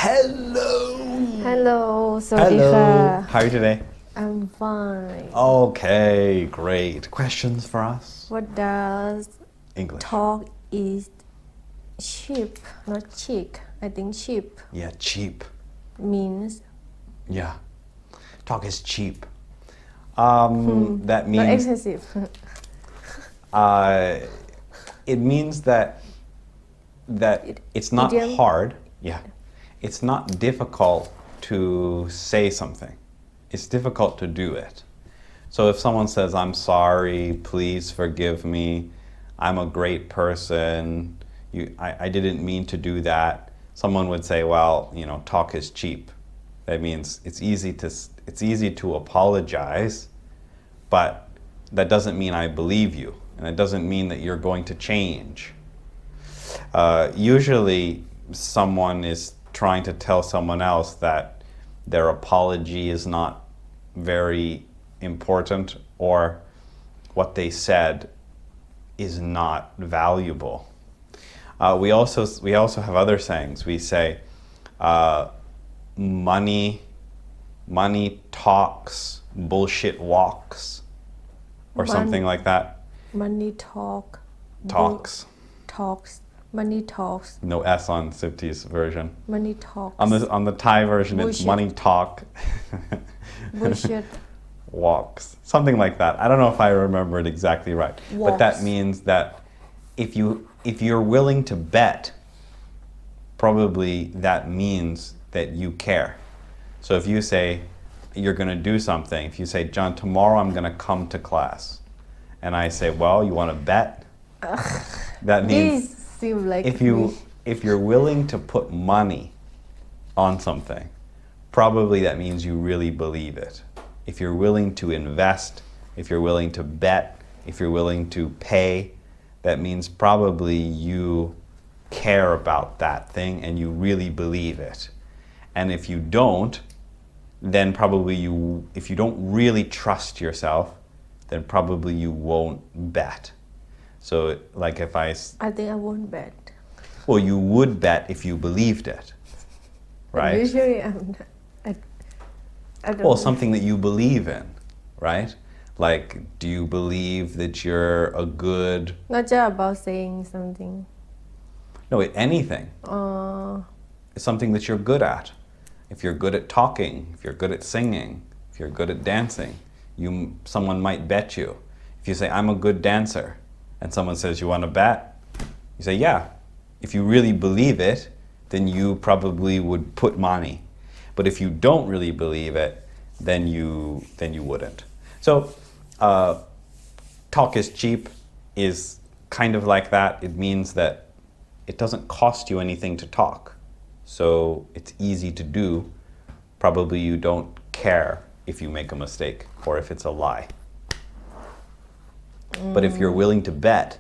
Hello. Hello สวัสดีค่ะ Hello. How are you today? I'm fine. Okay, great. Questions for us? What does English. talk is cheap, not chic? I think cheap Yeah, cheap. means Yeah. Talk is cheap. That not means expensive. it means that it's not Idiom. hard. Yeah. It's not difficult to say something. It's difficult to do it. So if someone says, I'm sorry, please forgive me, I'm a great person, I didn't mean to do that, someone would say, well, talk is cheap. That means it's easy to apologize, but that doesn't mean I believe you, and it doesn't mean that you're going to change. Usually someone is trying to tell someone else that their apology is not very important or what they said is not valuable. We also have other sayings. We say money talks, bullshit walks, or something like that. Money talk. Talks. Talks. Money talks. No S on Sifty's version. Money talks. On the Thai version, it's Bullshit. money talk. Bullshit. Walks. Something like that. I don't know if I remember it exactly right. But that Walks. means that if you're willing to bet, probably that means that you care. So if you say you're going to do something, if you say, John, tomorrow I'm going to come to class, and I say, well, you want to bet? That means These seem like if you're willing to put money on something, probably that means you really believe it. If you're willing to invest, if you're willing to bet, if you're willing to pay, that means probably you care about that thing and you really believe it. And if you don't, then probably if you don't really trust yourself, then probably you won't bet. So like if I think I won't bet. well, you would bet if you believed it, right? Usually I don't Well, know. something that you believe in, right? Like, do you believe that you're a good, Not just about saying something. no, anything. It's something that you're good at. If you're good at talking, if you're good at singing, if you're good at dancing, someone might bet you. If you say, I'm a good dancer, and someone says, you want to bet? You say, yeah. If you really believe it, then you probably would put money. But if you don't really believe it, then you wouldn't. So, talk is cheap is kind of like that. It means that it doesn't cost you anything to talk. So it's easy to do. Probably you don't care if you make a mistake or if it's a lie. But if you're willing to bet,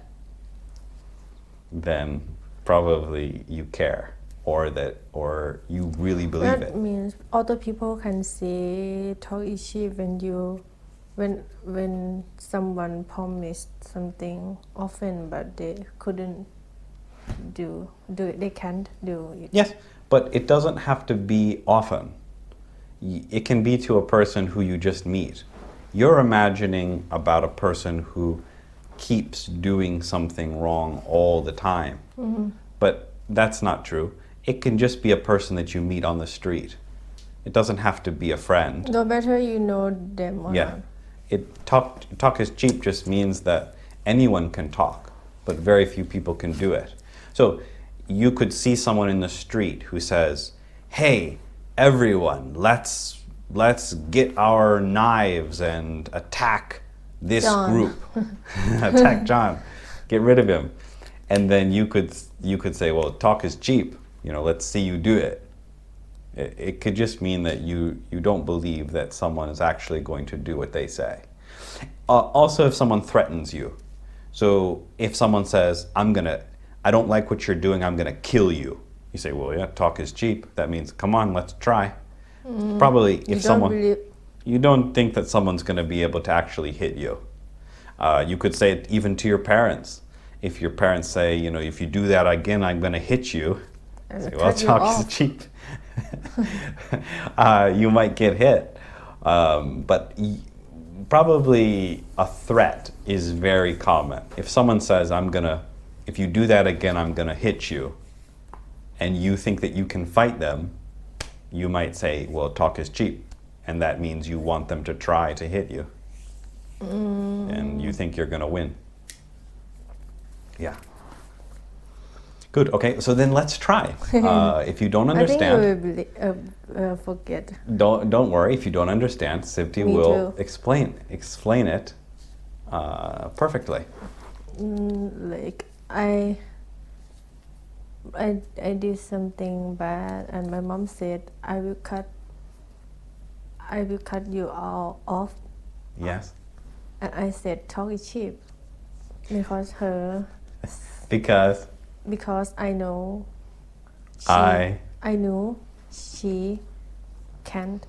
then probably you care or you really believe That it. means other people can say talk is cheap when someone promised something often but they couldn't do it. They can't do it. Yes, but it doesn't have to be often. It can be to a person who you just meet. You're imagining about a person who keeps doing something wrong all the time. But that's not true. It can just be a person that you meet on the street. It doesn't have to be a friend. No matter you know them or Yeah. not. Talk is cheap just means that anyone can talk, but very few people can do it. So you could see someone in the street who says, hey, everyone, let's get our knives and attack this John. group. Attack John. Get rid of him. And then you could say, well, talk is cheap. Let's see you do it. It could just mean that you don't believe that someone is actually going to do what they say. Also, if someone threatens you. So if someone says, I don't like what you're doing, I'm gonna kill you. You say, well, yeah, talk is cheap. That means, come on, let's try. Probably if you don't think that someone's gonna be able to actually hit you. You could say it even to your parents. If your parents say, if you do that again, I'm gonna hit you. Say, well, Cut you talk is off. cheap. you might get hit. But probably a threat is very common. If someone says, if you do that again, I'm gonna hit you, and you think that you can fight them, you might say, well, talk is cheap. And that means you want them to try to hit you. And you think you're gonna win. Yeah. Good. Okay. So then let's try. If you don't understand, I think you will forget. Don't worry. If you don't understand, Sipti Me will too. explain it perfectly. Like I did something bad, and my mom said, I will cut you all off. Yes. And I said, talk is cheap, because Because I know I knew she couldn't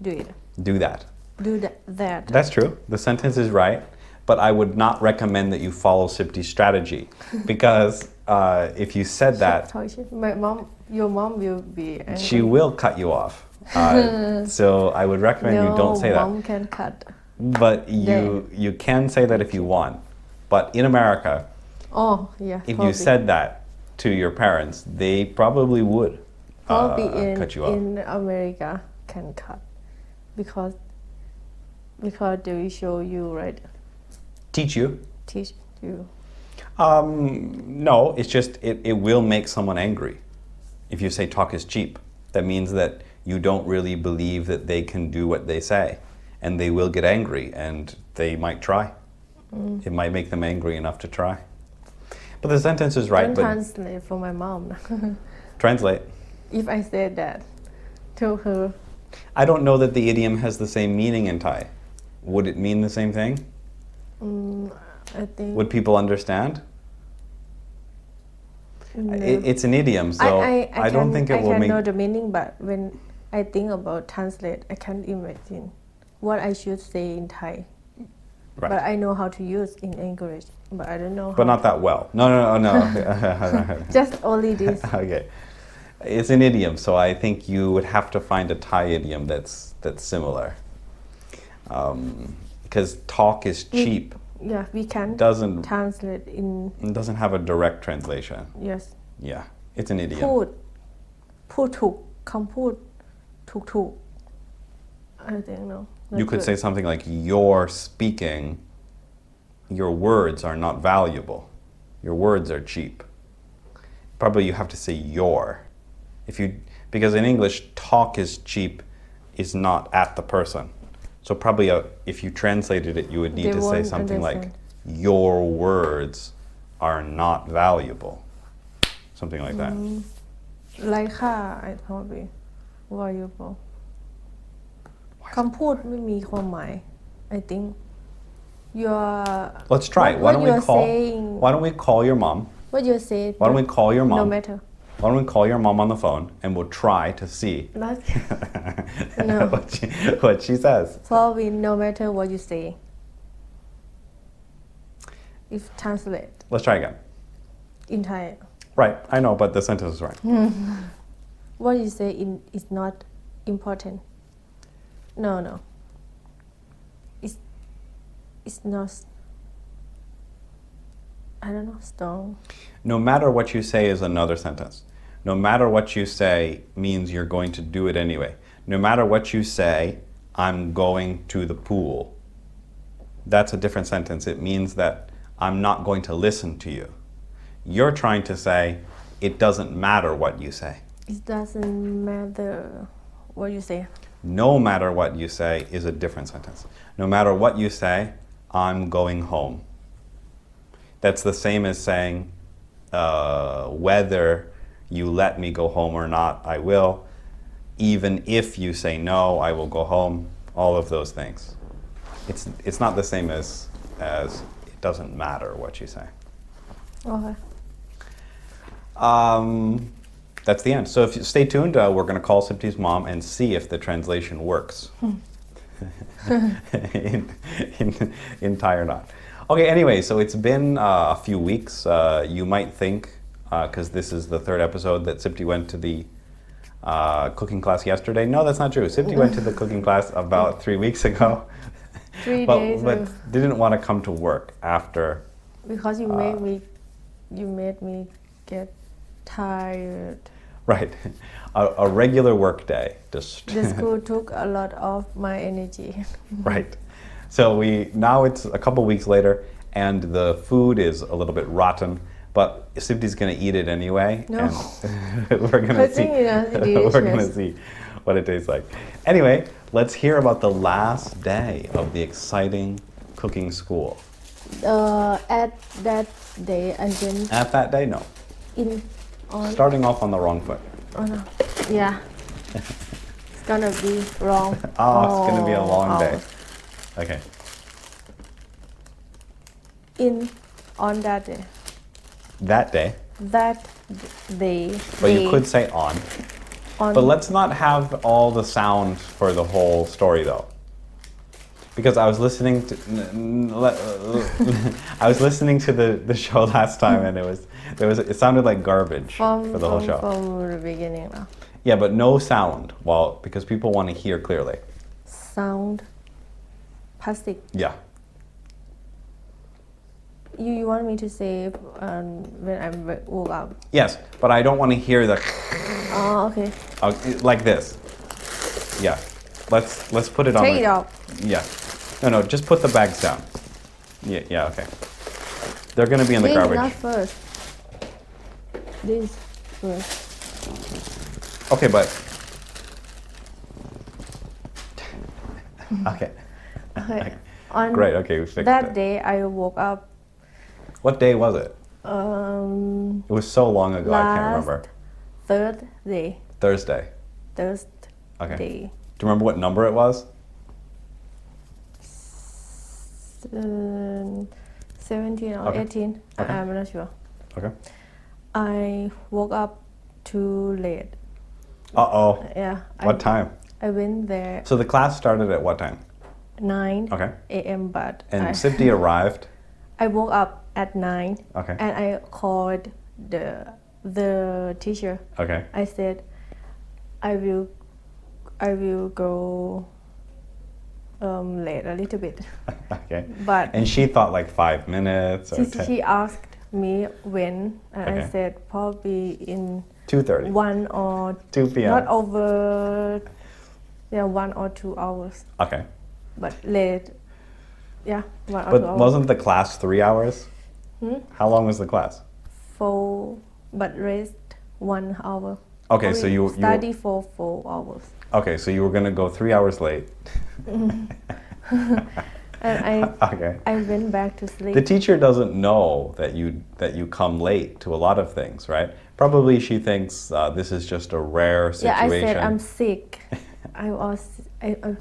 do it. Do that. Do that. That's true. The sentence is right, but I would not recommend that you follow Sipti's strategy because if you said that, Talk is cheap. Your mom will be angry. she will cut you off. So I would recommend you don't say that. Mom can cut. But you can say that if you want. But in America, Oh yeah. if you said that to your parents, they probably would probably cut you off. in America can cut because they will show you, right? Teach you? Teach you. No, it's just it will make someone angry. If you say talk is cheap, that means that you don't really believe that they can do what they say, and they will get angry, and they might try. It might make them angry enough to try. But the sentence is right. Don't But translate for my mom. translate. If I said that to her, I don't know that the idiom has the same meaning in Thai. Would it mean the same thing? I think Would people understand? no. It's an idiom, so I don't think it will I can make. know the meaning, but when I think about translate, I can't imagine what I should say in Thai. Right. But I know how to use in English, but I don't know how. But not that well. No. Just only this. Okay. It's an idiom, so I think you would have to find a Thai idiom that's similar. Because talk is cheap. Yeah, we can Doesn't translate in doesn't have a direct translation. yes. Yeah, it's an idiom. พูดถูกคำพูดถูก I think no. You could say something like, "You're speaking. Your words are not valuable. Your words are cheap." Probably you have to say "your." Because in English, talk is cheap is not at the person. So probably if you translated it, you would need They to say won't something like, understand. "Your words are not valuable." Something like that. ไร้ค่า I probably valuable คำพูดไม่มีความหมาย I think Let's try it. What you're saying, Why don't we call your mom? what you say Why don't we call your mom? no matter Why don't we call your mom on the phone and we'll try to see not no what she says. probably no matter what you say if translate Let's try again. in Thai Right, I know, but the sentence is right. what you say is not important no it's not I don't know strong No matter what you say is another sentence. No matter what you say means you're going to do it anyway. No matter what you say, I'm going to the pool. That's a different sentence. It means that I'm not going to listen to you. You're trying to say, it doesn't matter what you say. it doesn't matter what you say No matter what you say is a different sentence. No matter what you say, I'm going home. That's the same as saying, whether you let me go home or not, I will. Even if you say no, I will go home. All of those things. It's not the same as it doesn't matter what you say. okay That's the end. So if you stay tuned, we're going to call Sipti's mom and see if the translation works in Thai or not. Okay, anyway, so it's been a few weeks. You might think, because this is the third episode, that Sipti went to the cooking class yesterday. No, that's not true. Sifty went to the cooking class about 3 weeks ago. 3 but, days but ago. didn't want to come to work after. Because you made me get tired. Right. A regular work day. Just The school took a lot of my energy. right. So now it's a couple weeks later and the food is a little bit rotten, but Sifty's going to eat it anyway. No. And we're going to see. We're going to see what it tastes like. Anyway, let's hear about the last day of the exciting cooking school. At that day, I went At that day, no. on. Starting off on the wrong foot. Oh no. Yeah. It's gonna be wrong. It's going to be a long day. Okay. On that day. That day. That day. But you could say on. On. But let's not have all the sound for the whole story though. Because I was listening to I was listening to the show last time and it sounded like garbage for the whole show. From the beginning now. Yeah, but no sound. Well, because people want to hear clearly. Sound. Plastic. Yeah. You want me to say when I woke up? Yes, but I don't want to hear the Oh, okay. like this. Yeah. Let's put it on. Take it off. Yeah. No, just put the bags down. Yeah, okay. They're going to be in the This garbage. not first. This first. Okay, but okay. Okay. On Great. Okay, we fixed that it. day, I woke up. What day was it? It was so long ago, I can't remember. Thursday. Thursday. Okay. Day. Do you remember what number it was? 17 or Okay. 18. Okay. I'm not sure. Okay. I woke up too late. Uh-oh. Yeah. What time? I went there So the class started at what time? 9 Okay. a.m. But And Sifty arrived. I woke up at 9. Okay. And I called the teacher. Okay. I said, I will go late a little bit. Okay. But And she thought like 5 minutes or 10. she asked me when, and I Okay. said probably in 2:30. 1 or 2 p.m. not over 1 or 2 hours, Okay. but late. Yeah, 1 or 2 But hours. wasn't the class 3 hours? How long was the class? 4, but rest 1 hour. Okay, so you study for 4 hours. Okay, so you were going to go 3 hours late. And Okay. I went back to sleep. The teacher doesn't know that you come late to a lot of things, right? Probably she thinks this is just a rare situation. Yeah, I said I'm sick. I'm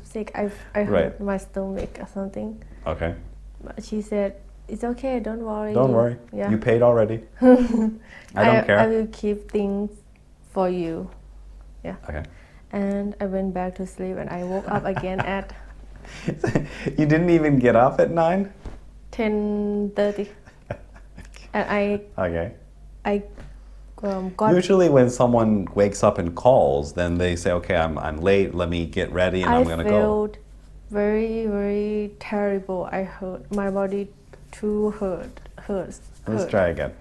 sick. I hurt Right. my stomach or something. Okay. But she said it's okay. Don't worry. Don't worry. Yeah. You paid already. I don't care. I will keep things for you. Yeah. Okay. And I went back to sleep and I woke up again at You didn't even get up at 9? 10:30. And Okay. I got. Usually when someone wakes up and calls, then they say, okay, I'm late, let me get ready and I'm going to go. I felt very, very terrible. I hurt. My body too hurts. Let's try again.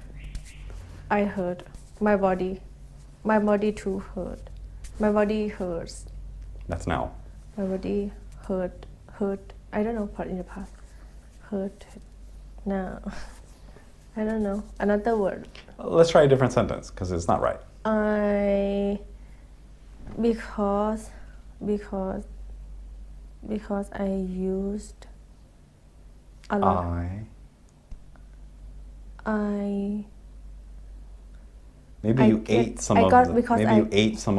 I hurt. My body too hurt. My body hurts. That's now. My body hurt. I don't know part in the past. Hurt. Now. I don't know. Another word. Let's try a different sentence because it's not right. Because I used a lot. Maybe you ate some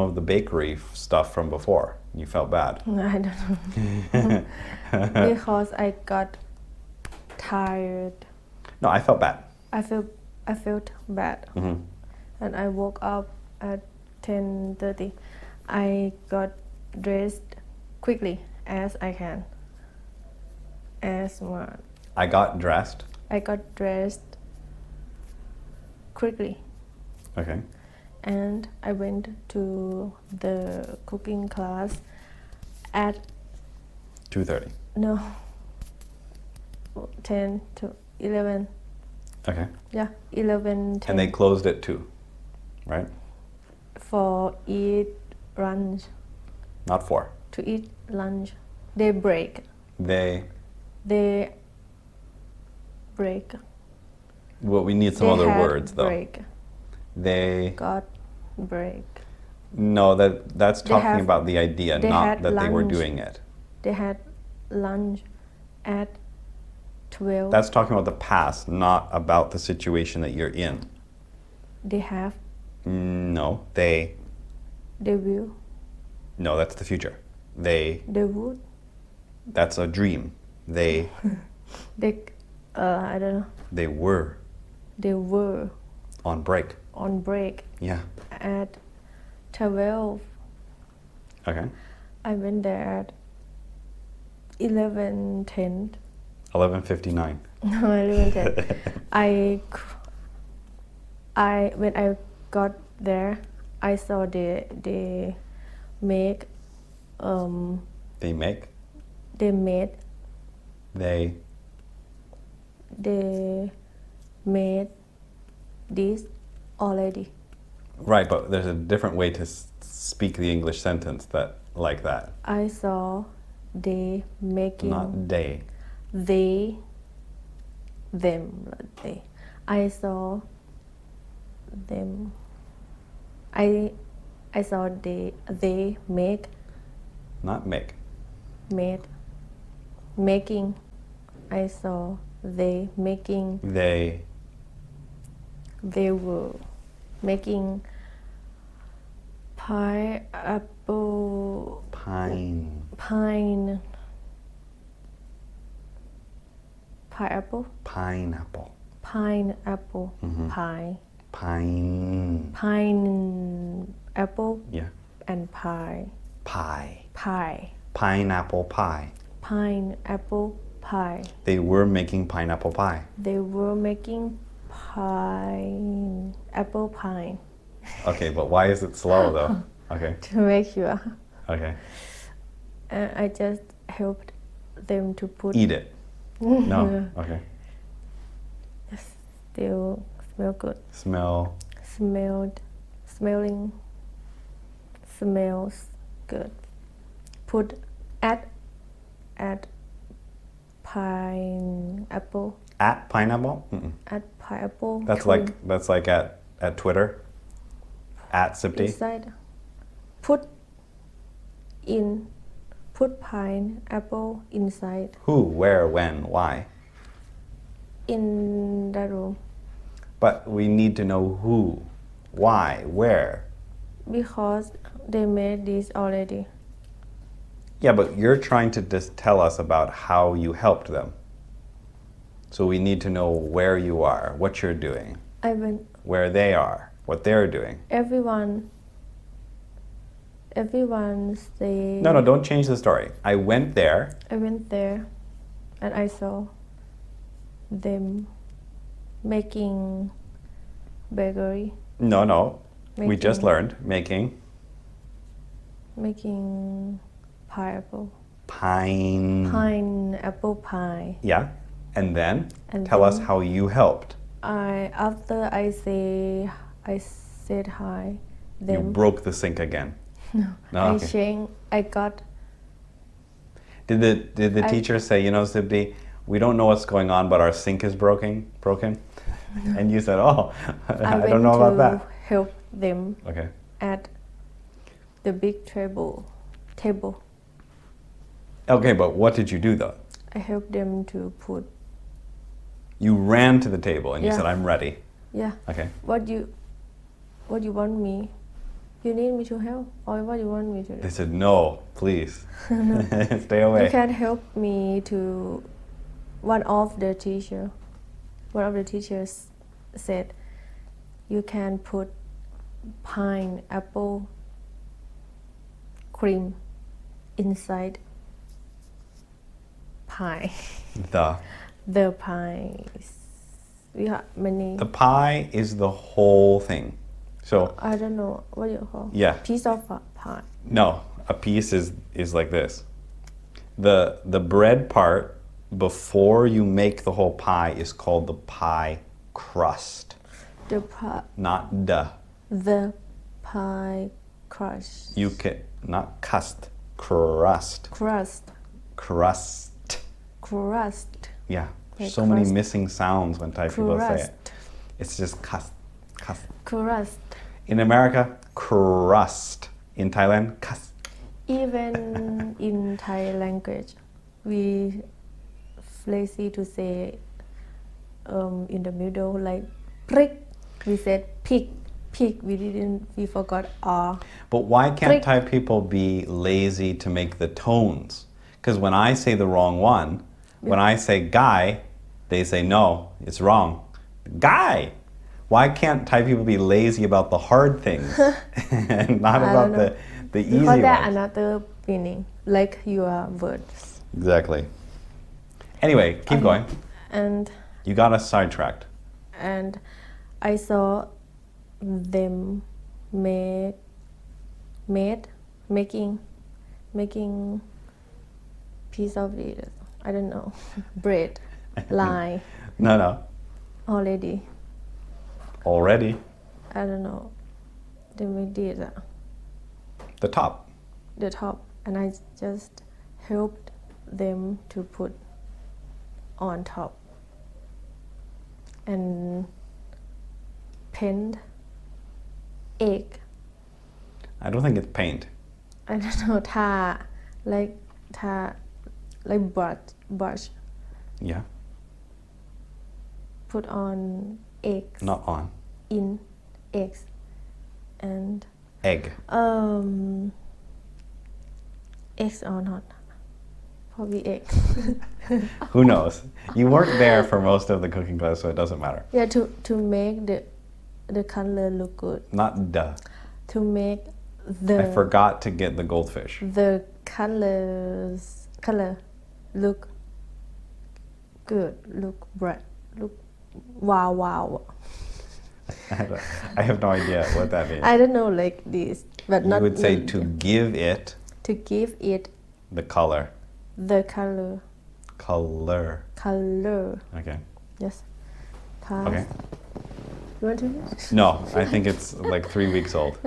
of the bakery stuff from before. You felt bad. I don't know. Because I got tired. No, I felt bad. I felt bad. Mm-hmm. And I woke up at 10:30. I got dressed quickly as I can. I got dressed. I got dressed quickly. Okay. and I went to the cooking class at 2:30. no 10 to 11. Okay. Yeah, 11, 10 And they closed at 2, right? for eat lunch. Not 4. To eat lunch. They break. They, break. well, we need some They other had words though. break. They, Got break. no, that's They talking have- about the idea, they not had that they were lunch. doing it. They had lunch at 12. That's talking about the past, not about the situation that you're in. They have. No, they, They will. no, that's the future. They, They would. that's a dream. They, They. I don't know. they were They were on break. on break Yeah. at 12. Okay. I went there at 11:10. 11:59. No, 11:10. When I got there, I saw they make They make, they made they, this already. right, but there's a different way to speak the English sentence that like that. I saw they making Not they. they them not they. I saw them. I saw they make Not make. made making. I saw they making. They, They were making pineapple pine, pineapple pineapple, pie pine, pineapple yeah, and pie pineapple pie. pineapple pie. They were making pineapple pie. They were making pineapple pie Okay, but why is it slow though? Okay, to make sure. okay. I just helped them to put. Eat it. No, okay. Still smell good. Smelling. Smells good. Put at pineapple. At pineapple? Mm-mm. At pineapple. That's like at Twitter. At Sipti. Inside. Put pineapple inside Who, where, when, why? in the room But we need to know who, why, where. because they made this already. Yeah, but you're trying to just tell us about how you helped them. So we need to know where you are, what you're doing, I went. where they are, what they're doing. Everyone say. No, don't change the story. I went there. I went there and I saw them making bakery, No. We just learned making pineapple pie. Yeah. And then And tell us then- how you helped. After I said hi, You them broke the sink again. No, okay. I got. Did the teacher say, Sibdi, we don't know what's going on, but our sink is broken? And you said, oh, I don't know about that. Help them Okay. at the big table. Okay, but what did you do though? I helped them to put. You ran to the table and you Yeah. said, I'm ready. Yeah. Okay. What you want me? You need me to help, or what you want me to do? They said, no, please. Stay away. You can help me to. One of the teachers said, you can put pineapple cream inside pie. The pies. We have many. The pie is the whole thing. So I don't know what you call. Yeah. Piece of pie. no, a piece is like this. The bread part before you make the whole pie is called the pie crust, The pie. not The pie crust. You can not crust. Crust. Crust. Yeah. Like So many crust. missing sounds when Thai people say it. Crust. It's just crust. Crust. In America, crust. In Thailand, crust. Even in Thai language, we lazy to say in the middle like prick. We said pig. We forgot R. But why can't Prick. Thai people be lazy to make the tones? Because when I say the wrong one, when I say guy, they say no, it's wrong. Guy. Why can't Thai people be lazy about the hard things and not I about don't the easy Because there ones? another meaning, like your words. Exactly. Anyway, keep going. And You got us sidetracked. I saw them making piece of it. I don't know. Bread. Line. No. Already. Already. I don't know. They made it The top. the top, and I just helped them to put on top and paint egg. I don't think it's paint. I don't know, like brush. Yeah. Put on eggs. Not on. In eggs and Egg. eggs or not? Probably egg. Who knows? You weren't there for most of the cooking class, so it doesn't matter. Yeah, to make the color look good. Not duh. To make I forgot to get the goldfish. the color look good, look bright, look wow. I have no idea what that means. I don't know like this, but You not would say really. to give it To give it the color. the color. Okay. Yes. Pass. Okay. You want to finish? No, I think it's like 3 weeks old.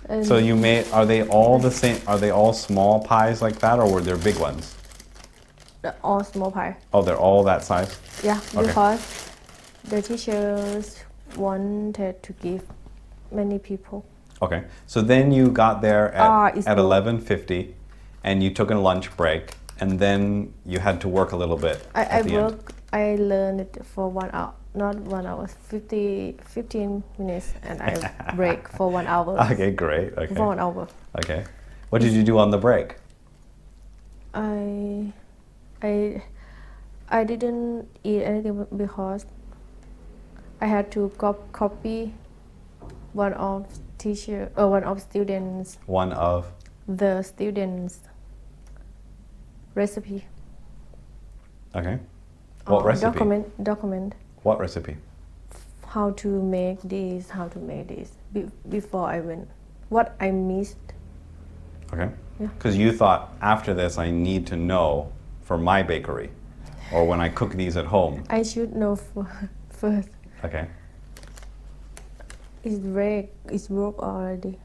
And So you made, are they all the same? Are they all small pies like that, or were there big ones? all small pie. Oh, they're all that size? Yeah, Okay. because the teachers wanted to give many people. Okay. So then you got there It's at more. 11:50 and you took a lunch break and then you had to work a little bit at the end. I learned it for 1 hour, not 1 hour, 15 minutes, and I break for 1 hour. Okay, great. Okay. For 1 hour. Okay. What did you do on the break? I didn't eat anything because I had to copy one of students One of the students recipe. Okay. What or recipe? Document What recipe? how to make this before I went. What I missed. Okay. Yeah. Because you thought after this I need to know for my bakery or when I cook these at home. I should know first. Okay. It's broke already.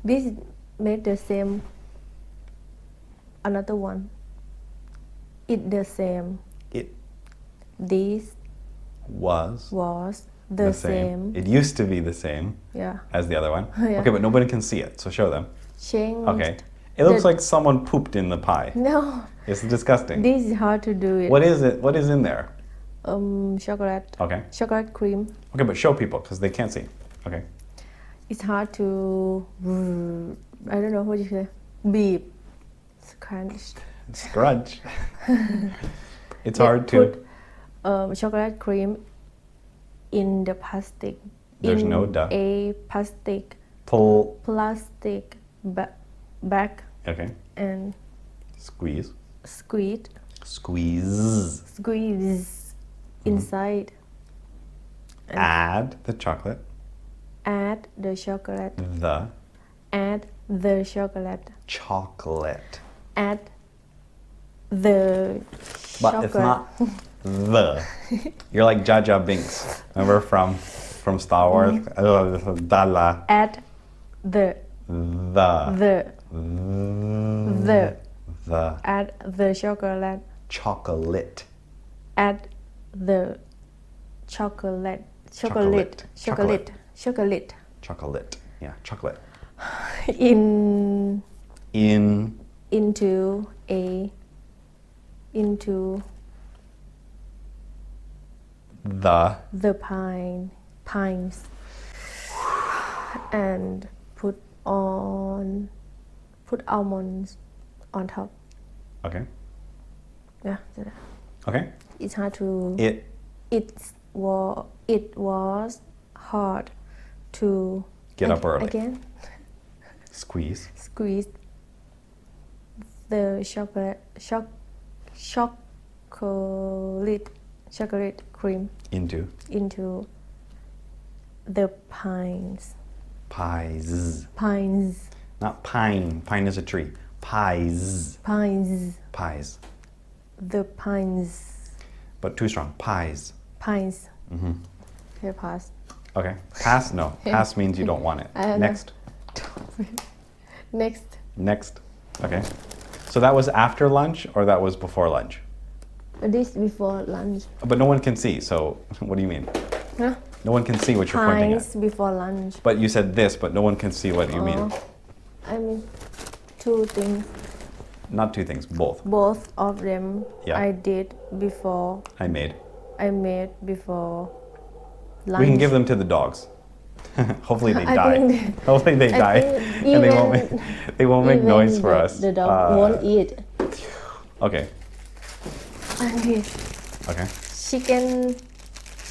This made the same. Another one. It the same. It This was was the same. It used to be the same Yeah. as the other one. Yeah. Okay, but nobody can see it, so show them. Changed. Okay. It looks The- like someone pooped in the pie. No. It's disgusting. This is hard to do it. What is it? What is in there? Chocolate. Okay. Chocolate cream. Okay, but show people because they can't see. Okay. It's hard to. I don't know what you say. Beep. Crunch. Scrunch. It's Yeah, hard to. Put chocolate cream in the plastic. There's in no duh. A plastic bag Okay. and Squeeze. squeeze Squeeze. inside. And Add the chocolate. add the chocolate The add the chocolate chocolate. add the But chocolate it's not the. You're like Jar Jar Binks. Remember from Star Wars? Dala. add the The. the The add the chocolate chocolate. add the chocolate Chocolate. chocolate Yeah, chocolate. in In into the pines and put almonds on top. okay. Yeah, Okay. it's hard to. It It was hard to Get up early. Again, squeeze squeeze the chocolate cream into into the pines. pies. Not pine. Pine is a tree. Pies. Pies. The pines. But too strong. Pies. Okay, pass. Okay. Pass? No. Pass means you don't want it. I don't know. Next. Next. Okay. So that was after lunch or that was before lunch? This before lunch. But no one can see, so what do you mean? Huh? No one can see what you're pointing Pines at. before lunch. But you said this, but no one can see what you mean. I mean, two things. Not two things, both. Both of them Yeah. I did before. I made before lunch. We can give them to the dogs. Hopefully they I die. think- Hopefully they I die. think And even- they won't make Even noise for us. The dog won't eat. Okay. I need Okay.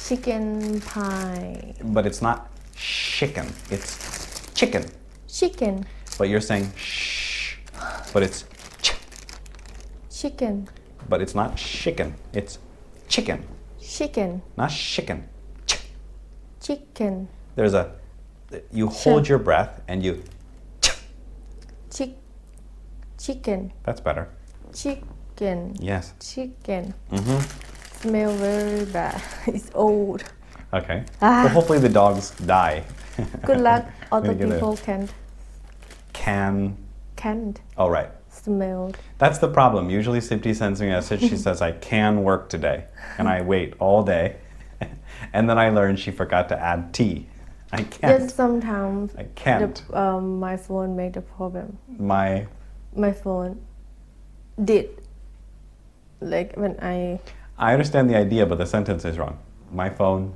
chicken pie. But it's not chicken. It's chicken. Chicken. But you're saying shh. But it's ch. Chicken. But it's not chicken. It's chicken. Chicken. Not chicken. Ch. Chicken. There's a. You hold Sure. your breath and you. Ch. Chicken. That's better. Chicken. Yes. Chicken. Mm-hmm. Smell very bad. It's old. Okay. Well, hopefully the dogs die. Good luck. Other Gonna get people can't Oh, right. smell. That's the problem. Usually Sipti sends me a message. She says, I can work today. And I wait all day. And then I learn she forgot to add tea. I can't. Just sometimes I can't. my phone make the problem. My phone did. Like when I understand the idea, but the sentence is wrong. My phone.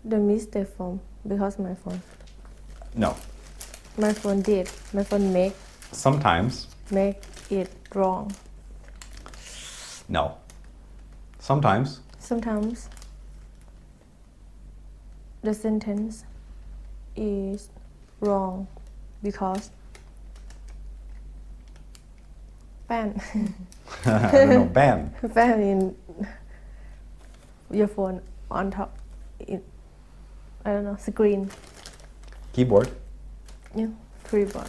the mistake phone because my phone. No. My phone did. My phone Sometimes. make it wrong. No. Sometimes. Sometimes the sentence is wrong because ban I don't know. Ban. ban in your phone on top. I don't know, screen. Keyboard. Yeah, keyboard.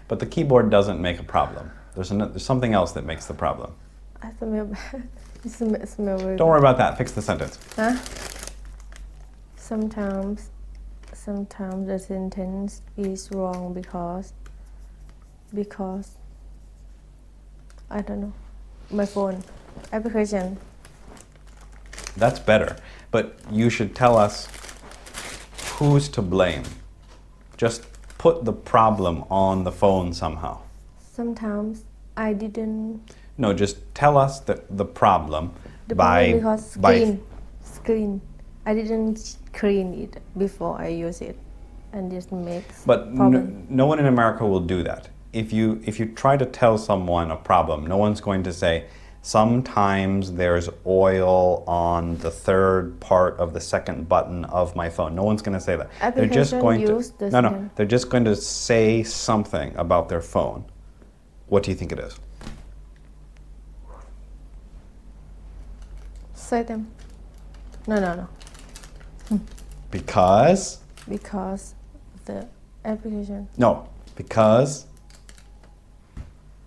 But the keyboard doesn't make a problem. There's something else that makes the problem. I smell bad. It smell very Don't worry about that. Fix the sentence. Huh? Sometimes the sentence is wrong because I don't know. My phone application. That's better. But you should tell us who's to blame. Just put the problem on the phone somehow. Sometimes I didn't. No, just tell us the problem The by problem because screen. I didn't clean it before I use it, and this makes But problem. no one in America will do that. If you try to tell someone a problem, no one's going to say, sometimes there's oil on the third part of the second button of my phone. No one's going to say that. They're just Application going to use the no. sentence. They're just going to say something about their phone. What do you think it is? Say them. No. Because the application no, because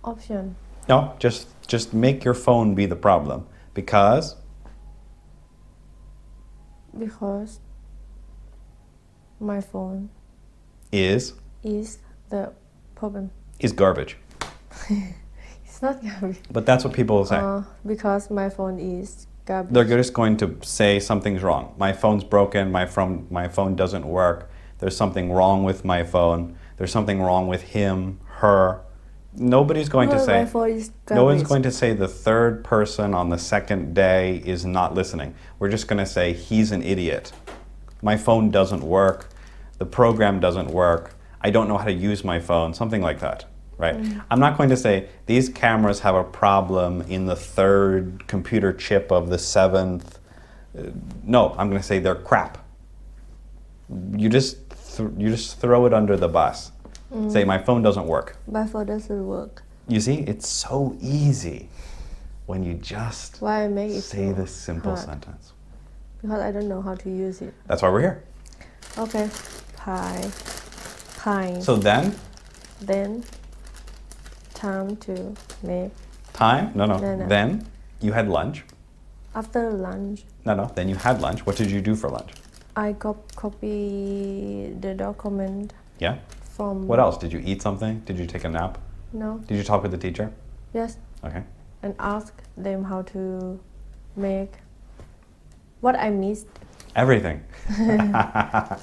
option no, just make your phone be the problem. Because my phone is the problem. garbage. It's not garbage. But that's what people will say. Because my phone is garbage. They're just going to say something's wrong. My phone's broken, my phone doesn't work. There's something wrong with my phone. There's something wrong with him, her. Nobody's going to say my phone is garbage. No one's going to say the third person on the second day is not listening. We're just going to say he's an idiot. My phone doesn't work. The program doesn't work. I don't know how to use my phone. Something like that, right? I'm not going to say these cameras have a problem in the third computer chip of the seventh. No, I'm going to say they're crap. You just throw it under the bus. Say my phone doesn't work. My phone doesn't work. You see, it's so easy when you just Why make it say so this simple hard? sentence. Because I don't know how to use it. That's why we're here. Okay. Pie. So then, time to make. time? No. No. Then you had lunch. After lunch, No. Then you had lunch. What did you do for lunch? I copy the document Yeah. from. What else? Did you eat something? Did you take a nap? No. Did you talk with the teacher? Yes. Okay. And ask them how to make what I missed. Everything. Yeah.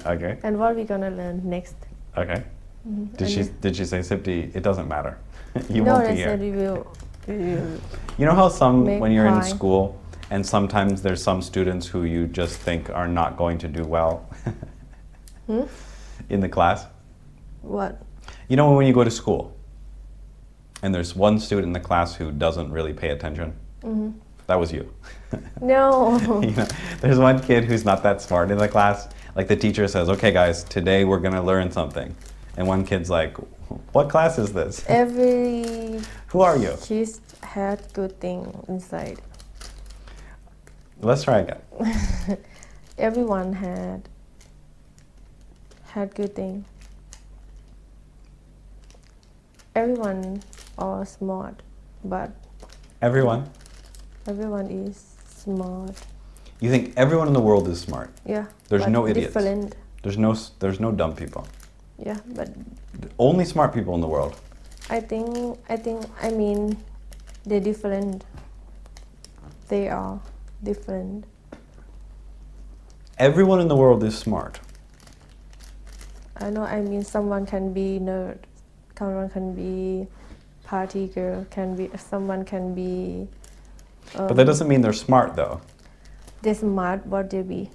Okay. And what we gonna learn next? Okay. And Did she say, Sipti, it doesn't matter. You no, won't be they said here. we will. You know how Make when you're in pie. school and sometimes there's some students who you just think are not going to do well in the class? What? You know when you go to school and there's one student in the class who doesn't really pay attention? That was you. No. You know, there's one kid who's not that smart in the class. Like the teacher says, okay guys, today we're going to learn something. And one kid's like, what class is this? Every Who are you? kiss had good thing inside. Let's try again. Everyone had good thing. Everyone are smart, but Everyone? everyone is smart. You think everyone in the world is smart? Yeah. There's but no idiots. Different. There's no dumb people. Yeah, but Only smart people in the world. I mean, they're different. They are different. Everyone in the world is smart. I know. I mean, someone can be nerd. Someone can be party girl. Someone can be. But that doesn't mean they're smart though. They're smart, but they be.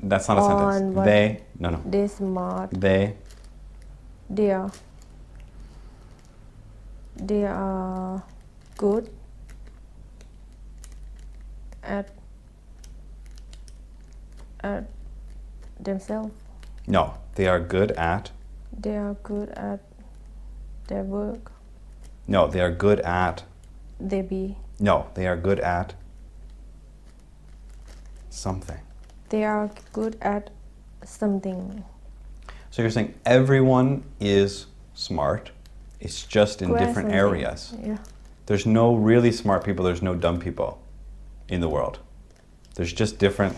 That's not a sentence. what- They, no. They're smart. They, They are good at themselves. no. They are good at, They are good at their work. no. They are good at, They be. no. They are good at something. They are good at something. So you're saying everyone is smart. It's just in Good at different something. areas. Yeah. There's no really smart people. There's no dumb people in the world. There's just different.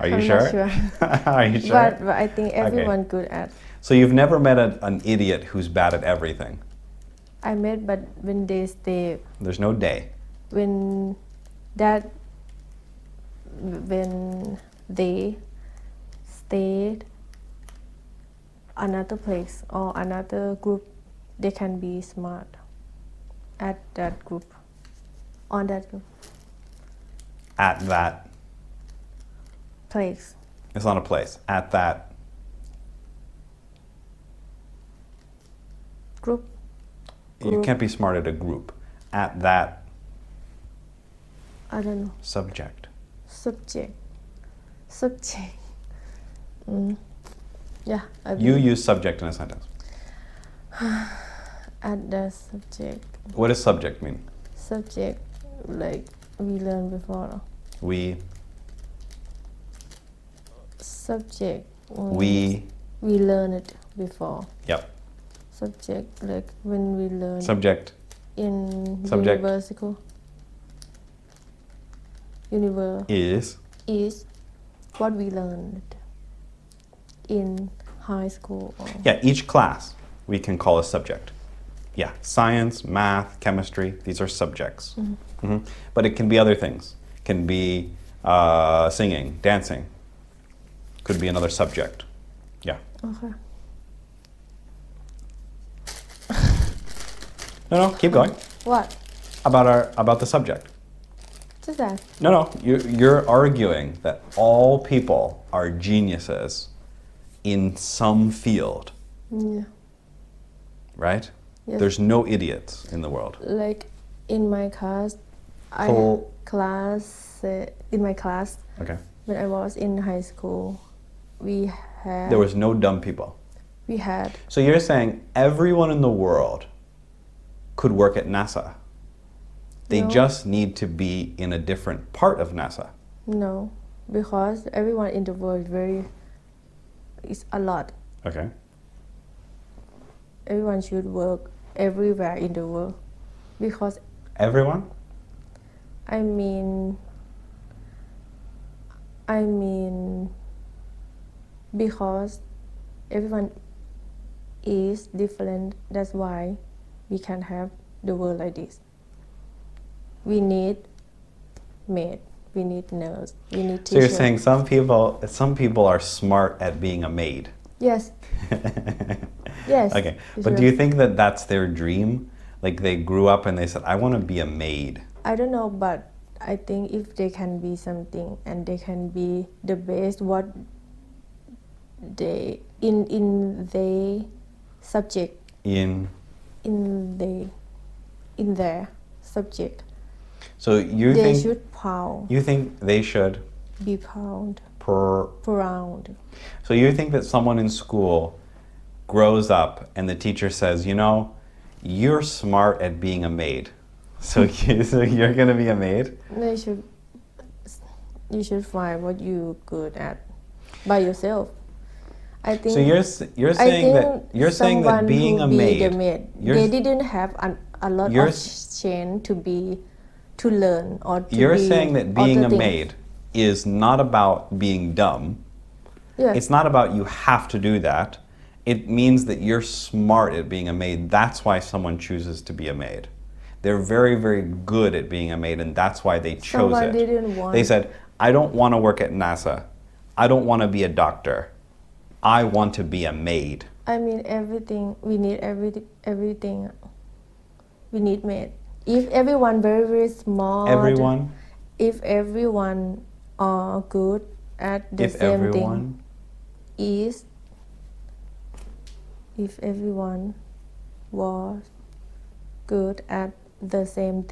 Are you I'm sure? not sure. Are you sure? But I think everyone good at. So you've never met an idiot who's bad at everything. I met, but when they stay, There's no day. when they stayed another place or another group, they can be smart at that group, on that group, At that. place. It's not a place. At that. Group. You can't be smart at a group. At that I don't know. subject. Subject. Yeah. You use subject in a sentence. At the subject. What does subject mean? Subject, like we learned before. We subject we learned it before. Yep. Subject like when we learn Subject. in Subject. universe Is is what we learned in high school. Or each class we can call a subject. Science, math, chemistry, these are subjects. But it can be other things. It can be singing, dancing. Could be another subject. Okay. No, keep going. What? About the subject. Just that. No, you're arguing that all people are geniuses in some field, Yeah. right? Yes. There's no idiots in the world. Like in my class, in my class Okay. when I was in high school, There was no dumb people. we had So you're saying everyone in the world could work at NASA. They No. just need to be in a different part of NASA. no, because everyone in the world is a lot. Okay. Everyone should work everywhere in the world because Everyone? I mean because everyone is different. That's why we can't have the world like this. We need maid, we need nurse, we need So teacher. you're saying some people are smart at being a maid. Yes. Yes. Okay. Sure. But do you think that that's their dream? Like they grew up and they said, I want to be a maid. I don't know, but I think if they can be something and they can be the best what they in their subject In in their subject So you they think should they should be proud. So you think that someone in school grows up and the teacher says, you're smart at being a maid. So you're going to be a maid? You should find what you're good at by yourself. I think So you're saying that being a maid, they didn't have a lot of chance to learn or to you're be saying that being a other things. maid is not about being dumb. Yes. It's not about you have to do that. It means that you're smart at being a maid. That's why someone chooses to be a maid. They're very, very good at being a maid, and that's why they chose Someone it. didn't want. They said, I don't want to work at NASA. I don't want to be a doctor. I want to be a maid. I mean everything. We need everything. We need maid. If everyone very, very smart. If everyone are good at the same thing. If everyone was good at the same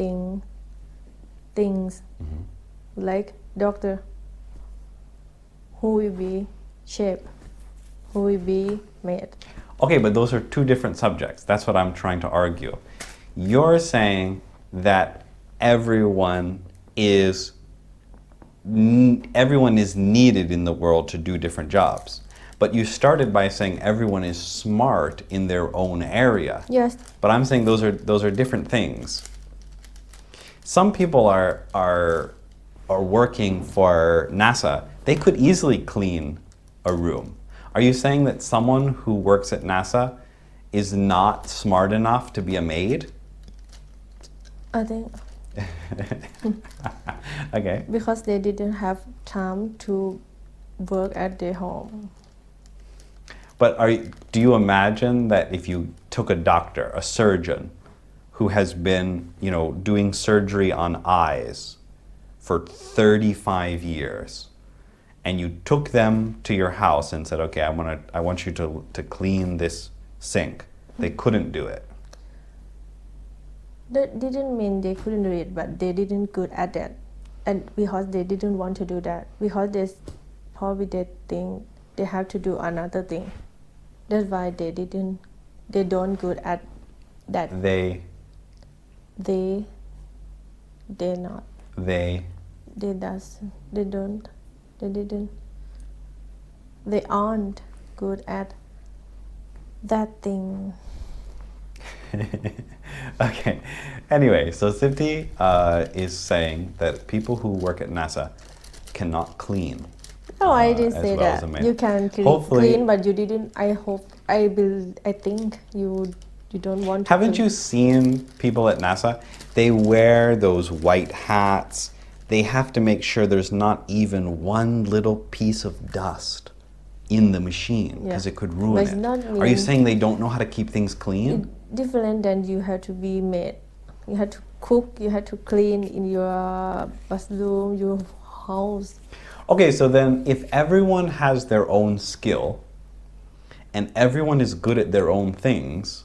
things, like doctor, who will be chef, who will be maid. Okay, but those are two different subjects. That's what I'm trying to argue. You're saying that everyone is needed in the world to do different jobs. But you started by saying everyone is smart in their own area. Yes. But I'm saying those are different things. Some people are working for NASA. They could easily clean a room. Are you saying that someone who works at NASA is not smart enough to be a maid? I think. Okay. Because they didn't have time to work at their home. But do you imagine that if you took a doctor, a surgeon, who has been, doing surgery on eyes for 35 years, and you took them to your house and said, okay, I want you to clean this sink. They couldn't do it. That didn't mean they couldn't do it, but they didn't good at that. And because they didn't want to do that, because they think they have to do another thing. That's why they don't good at that. They not. They didn't. they aren't good at that thing. Okay. Anyway, so Sifty is saying that people who work at NASA cannot clean. No, I didn't as say well as that. a maid. You can Hopefully- clean, but you didn't. I think you don't want to. Haven't clean. you seen people at NASA? They wear those white hats. They have to make sure there's not even one little piece of dust in the machine because Yeah. it could ruin But it's it. not Are you mean- saying they don't know how to keep things clean? Different than you have to be made. You have to cook. You have to clean in your bathroom, your house. Okay, so then if everyone has their own skill and everyone is good at their own things,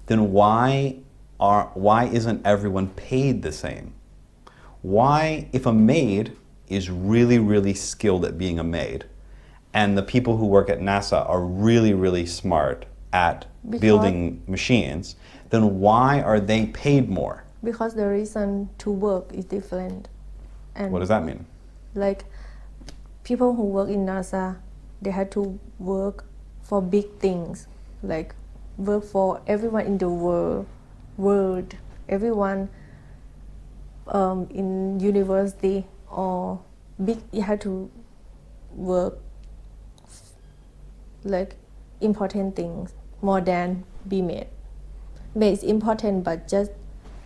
then why isn't everyone paid the same? Why, if a maid is really, really skilled at being a maid, and the people who work at NASA are really, really smart at building machines, then why are they paid more? Because the reason to work is different. And What does that mean? like people who work in NASA, they had to work for big things, like work for everyone in the world, everyone in university or big. You had to work like important things more than be made. Maid is important, but just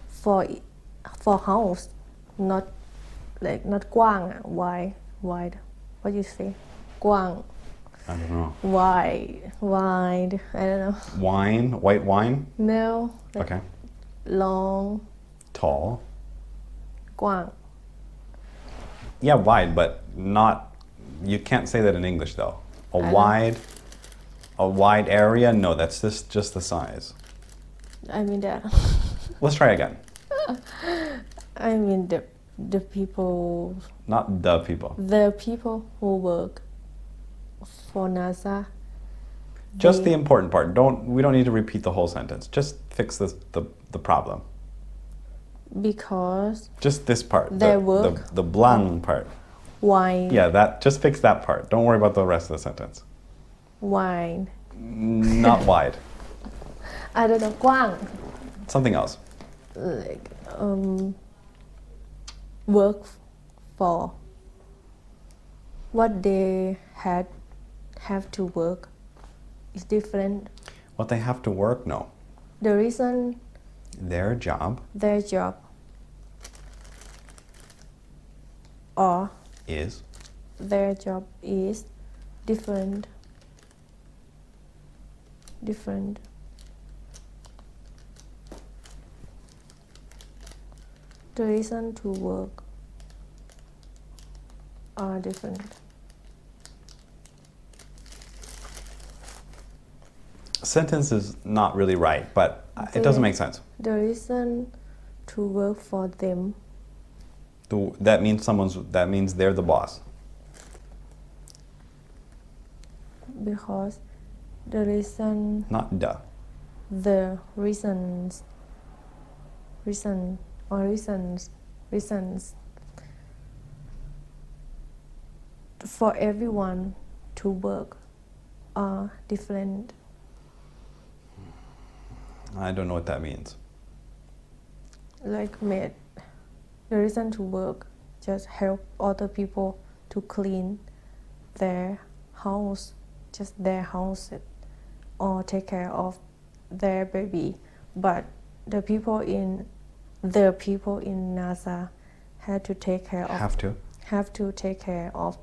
for house, not like not กว้าง wide. What you say? กว้าง I don't know. wide. I don't know. Wine? White wine? No. Like Okay. long, Tall? กว้าง Yeah, wide, but not. You can't say that in English though. A wide area? No, that's just the size. I mean that. Let's try again. I mean the people, Not the people. the people who work for NASA. Just the they- important part. We don't need to repeat the whole sentence. Just fix the problem. Because Just this part. Their work. The blang part. wine, Yeah, just fix that part. Don't worry about the rest of the sentence. wine. Not wide. I don't know. กว้าง Something else. like work for what they have to work is different. What they have to work? No. The reason Their job their job or is their job is different. The reason to work are different. sentence is not really right, but it doesn't make sense. The reason to work for them That means they're the boss. because the reason Not duh. the reasons for everyone to work are different. I don't know what that means. Like maid, the reason to work just help other people to clean their house, just their house, or take care of their baby. But the people in NASA had to take care of Have to. take care of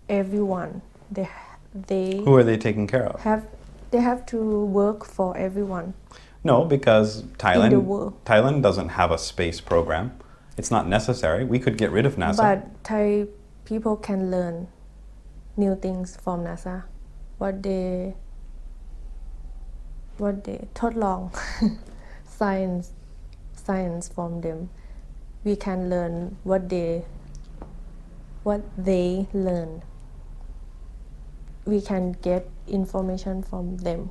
everyone. They Who are they taking care of? have to work for everyone. No, because the world. Thailand doesn't have a space program. It's not necessary. We could get rid of NASA. But Thai people can learn new things from NASA. What they ทดลอง science from them. We can learn what they learn. We can get information from them.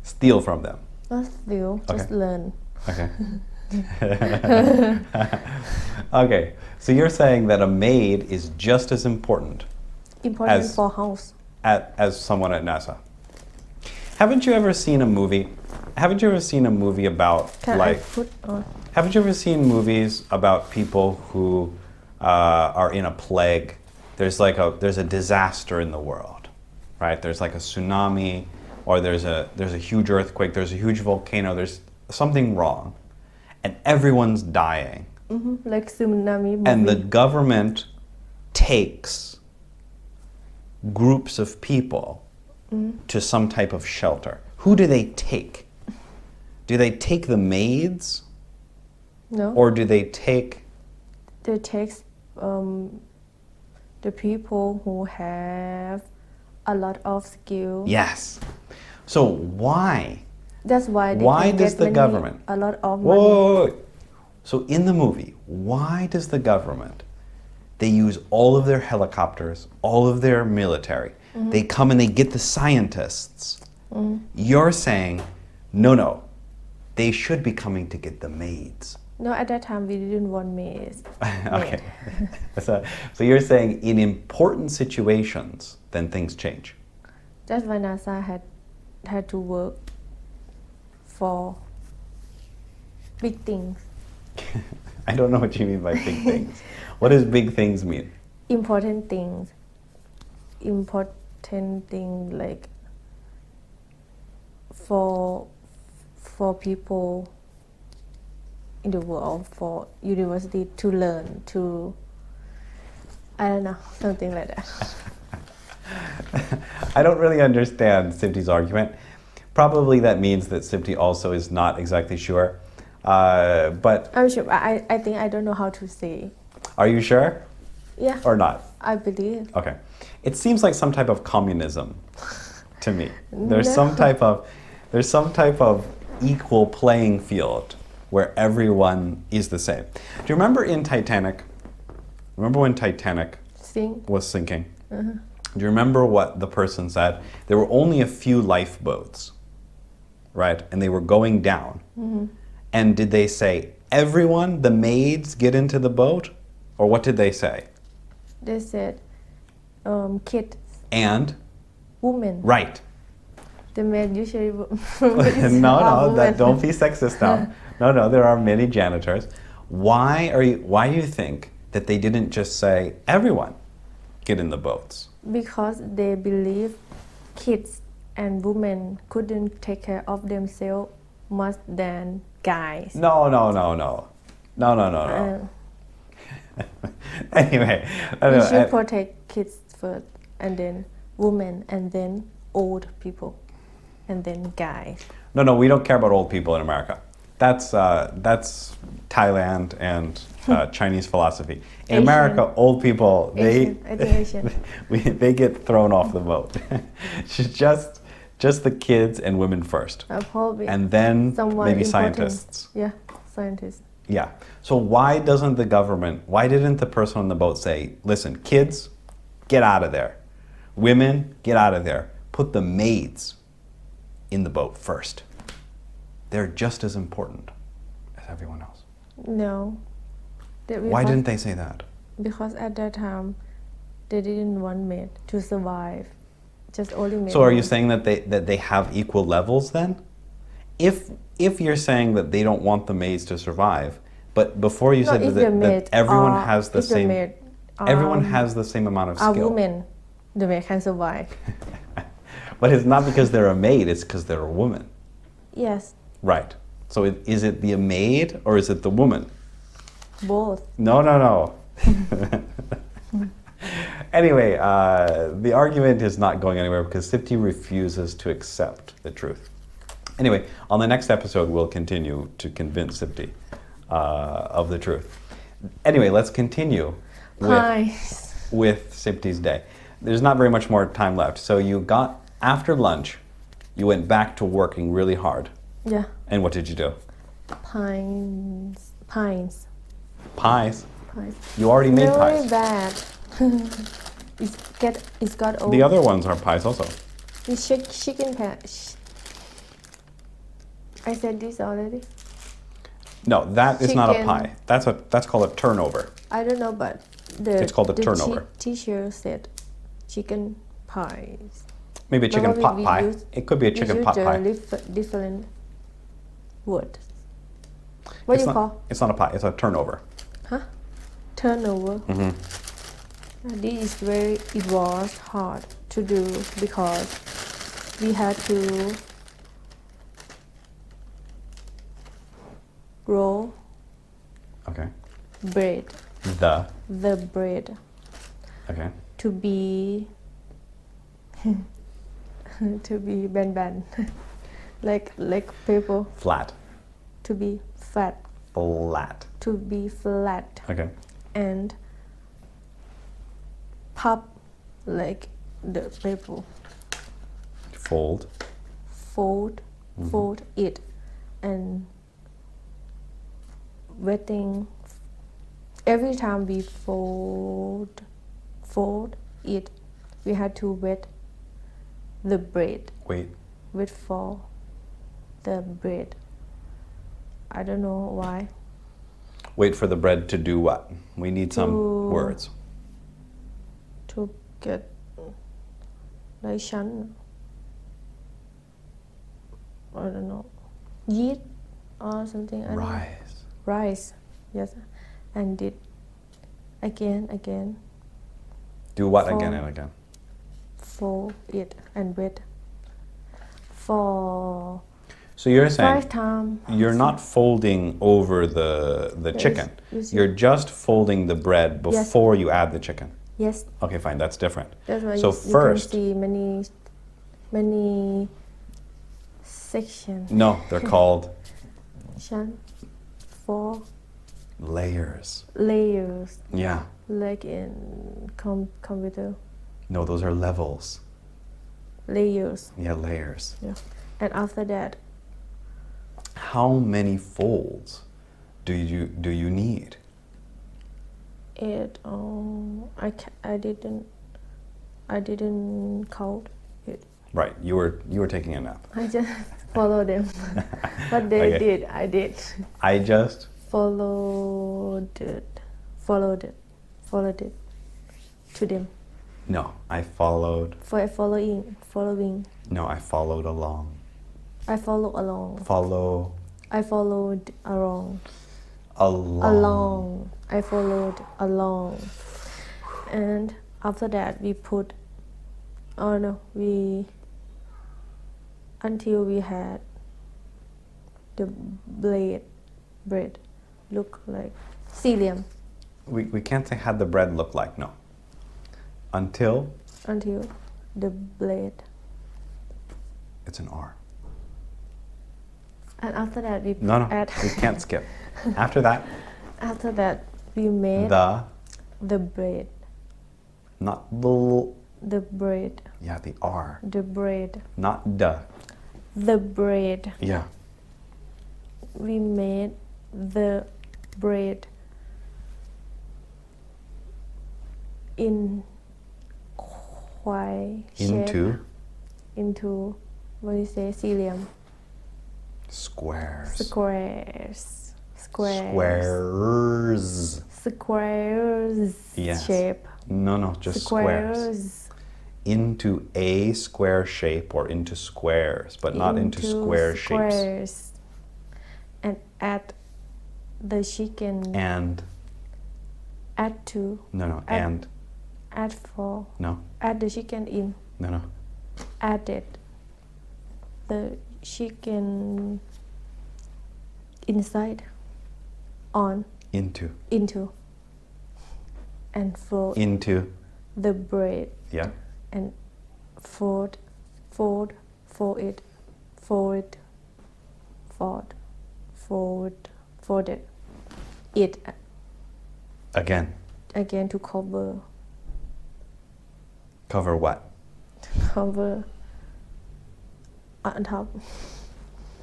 Steal from them. Not steal, just Okay. learn. Okay. Okay. So you're saying that a maid is just as important important As- for house. as someone at NASA. Haven't you ever seen a movie? Haven't you ever seen a movie about Can like? I put on? Haven't you ever seen movies about people who are in a plague? There's a disaster in the world, right? There's like a tsunami, or there's a huge earthquake. There's a huge volcano. There's something wrong, and everyone's dying. Like tsunami movie. And the government takes groups of people to some type of shelter. Who do they take? Do they take the maids, No. or do they take? They take the people who have a lot of skill. Yes. So why? That's why they Why can does get the money, government? a lot of Whoa, money. whoa, whoa, whoa. So in the movie, why does the government? They use all of their helicopters, all of their military. They come and they get the scientists. You're saying, no, they should be coming to get the maids. No, at that time we didn't want maids. Okay. So you're saying in important situations, then things change. That's why NASA had to work for big things. I don't know what you mean by big things. What does big things mean? Important things. Important thing like for people in the world, for university to learn, to I don't know, something like that. I don't really understand Sipti's argument. Probably that means that Sipti also is not exactly sure. But I'm sure. I think I don't know how to say. are you sure Yeah, or not? I believe. Okay. It seems like some type of communism to me. There's No. some type of equal playing field where everyone is the same. Do you remember in Titanic? Remember when Titanic Sing. was sinking? Do you remember what the person said? There were only a few lifeboats, right? And they were going down. And did they say, everyone, the maids, get into the boat? Or what did they say? They said, kids, And? women. Right. The men usually. No, don't be sexist now. No, there are many janitors. Why do you think that they didn't just say, everyone, get in the boats? Because they believe kids and women couldn't take care of themselves much than guys. No. Anyway, We should protect kids first, and then women, and then old people, and then guys. No, we don't care about old people in America. That's Thailand and Chinese philosophy. In Asian. America, old people Asian. I think Asian. they get thrown off the boat. just the kids and women first, Probably. and then Someone maybe important. scientists. Yeah, scientists. Yeah. So why didn't the person on the boat say, listen, kids, get out of there. Women, get out of there. Put the maids in the boat first. They're just as important as everyone else. No. Why didn't they say that? Because at that time, they didn't want men to survive. Just only men. So are you saying that they have equal levels then? If you're saying that they don't want the maids to survive, but before you said that everyone has the same everyone has the same amount of Are skill. women, the men can survive. But it's not because they're a maid, it's because they're a woman. Yes, Right. So is it the maid or is it the woman? both. No. Anyway, the argument is not going anywhere because Sipti refuses to accept the truth. Anyway, on the next episode, we'll continue to convince Sipti of the truth. Anyway, let's continue with Sipti's day. There's not very much more time left. So after lunch, you went back to working really hard. Yeah. And what did you do? Pines. Pies. Pies. You already made Very pies. bad. It's got old. The other ones are pies also. It's chicken patch. I said this already. No, that is not a Chicken. pie. That's called a turnover. I don't know, but It's called a turnover. Teacher said chicken pies. Maybe a chicken But pot we pie. use- It could be a we chicken use pot the pie. different words. What It's you not, call? It's not a pie. It's a turnover. Turnover. It was hard to do because we had to roll Okay. bread, the bread Okay. to be to be bend like paper, Flat. to be fat, Flat. to be flat, Okay. and pop like the paper, Fold. fold it, and wetting. Every time we fold it, we had to wet the bread. Wait. Wait for the bread. I don't know why. Wait for the bread to do what? We need some To- words. To get like shan. I don't know. Yeast or something. I don't know. Rise. Rice. Yes. And did again. Do what For- again and again? Fold it and wet for So you're saying 5 times. you're not folding over the Yes, chicken. you see. You're just folding the bread before you add the chicken. Yes, Okay, fine. That's different. that's why So you first, can see many sections. no, they're called Shan for layers. layers, Yeah. like in computer. No, those are levels. Layers. Yeah, layers. Yeah. And after that, How many folds do you need? it I didn't count it. Right. You were taking a nap. I just follow them. What they Okay. did, I did. I just Followed it to them. no. I followed. Following. No, I followed along. I follow along. Follow I followed along. along. I followed along. And after that we put until we had the bread look like cilium We can't say had the bread look like. No. Until the blade. it's an R. And after that we No. add We can't skip. After that, we made the bread. not the. The bread. Yeah, the R. The bread. Not the. The bread. Yeah. We made the bread in quite shape. Into what do you say, cilium. Squares. Squares Yes. shape. No, just squares. Into a square shape or into squares, but not into square shapes. And add the chicken. And Add to. no, Add- Add for. no, Add the chicken in. no. Added the chicken inside. On. Into And fold the bread yeah. and fold it again to cover what? on top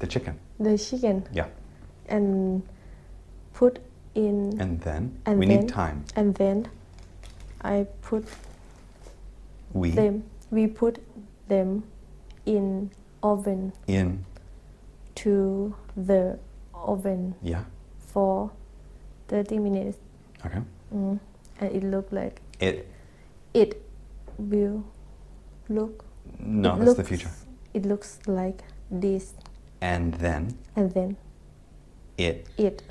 The chicken. the chicken Yeah. and put in And then And we then- need time. and then I put we put them in oven In to the oven yeah. for 30 minutes. Okay. And it looked like It it will look. No, It that's the looks- future. It looks like this, And then and then it it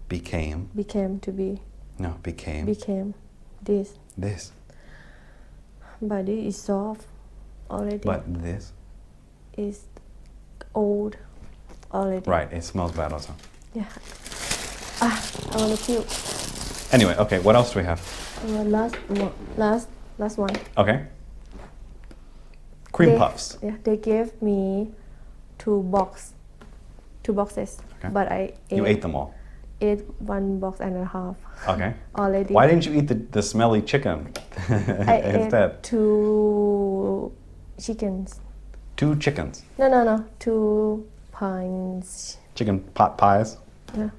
became became this. this. But it is soft already. But this, Is old already. right, it smells bad also. Yeah. I want to puke. Anyway, okay, what else do we have? Last one. Okay. Cream They- puffs. Yeah, they gave me two boxes. Okay. But I You ate them all. ate one box and a half Okay. already. Why didn't you eat the smelly chicken I instead? ate two chickens. 2 chickens. No. 2 pints. Chicken pot pies. Yeah.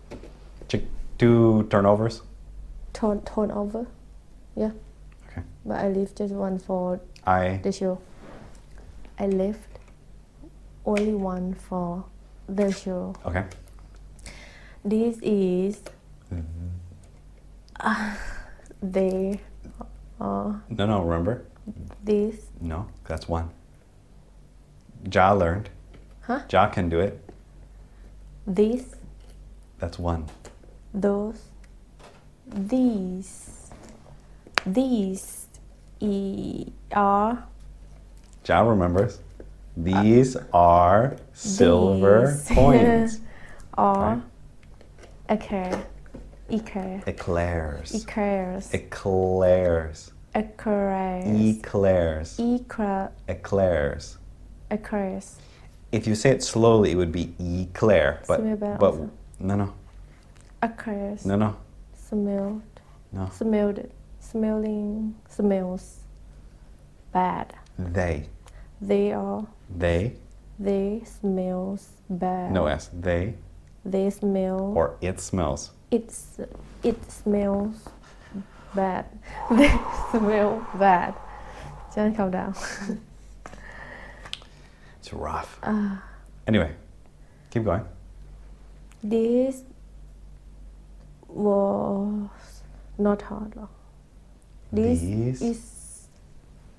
2 turnovers. Turn over. Yeah. Okay. But I leave just one for I the show. I left only one for the show. okay. This is they No, remember? this No, that's 1. Ja learned. Huh? Ja can do it. this That's 1. those these are Ja remembers. These are silver these coins. are Okay. eclair Eclairs. eclairs Eclairs. eclairs Eclairs. eclair Eclairs. eclairs If you say it slowly, it would be eclair. Smell bad But also. no. eclairs No. smelled No. smells bad. They. They smells bad. No S. They They smell. or it smells. It smells bad. They smell bad. Just calm down. It's rough. Anyway, keep going. This was not hard. This These. is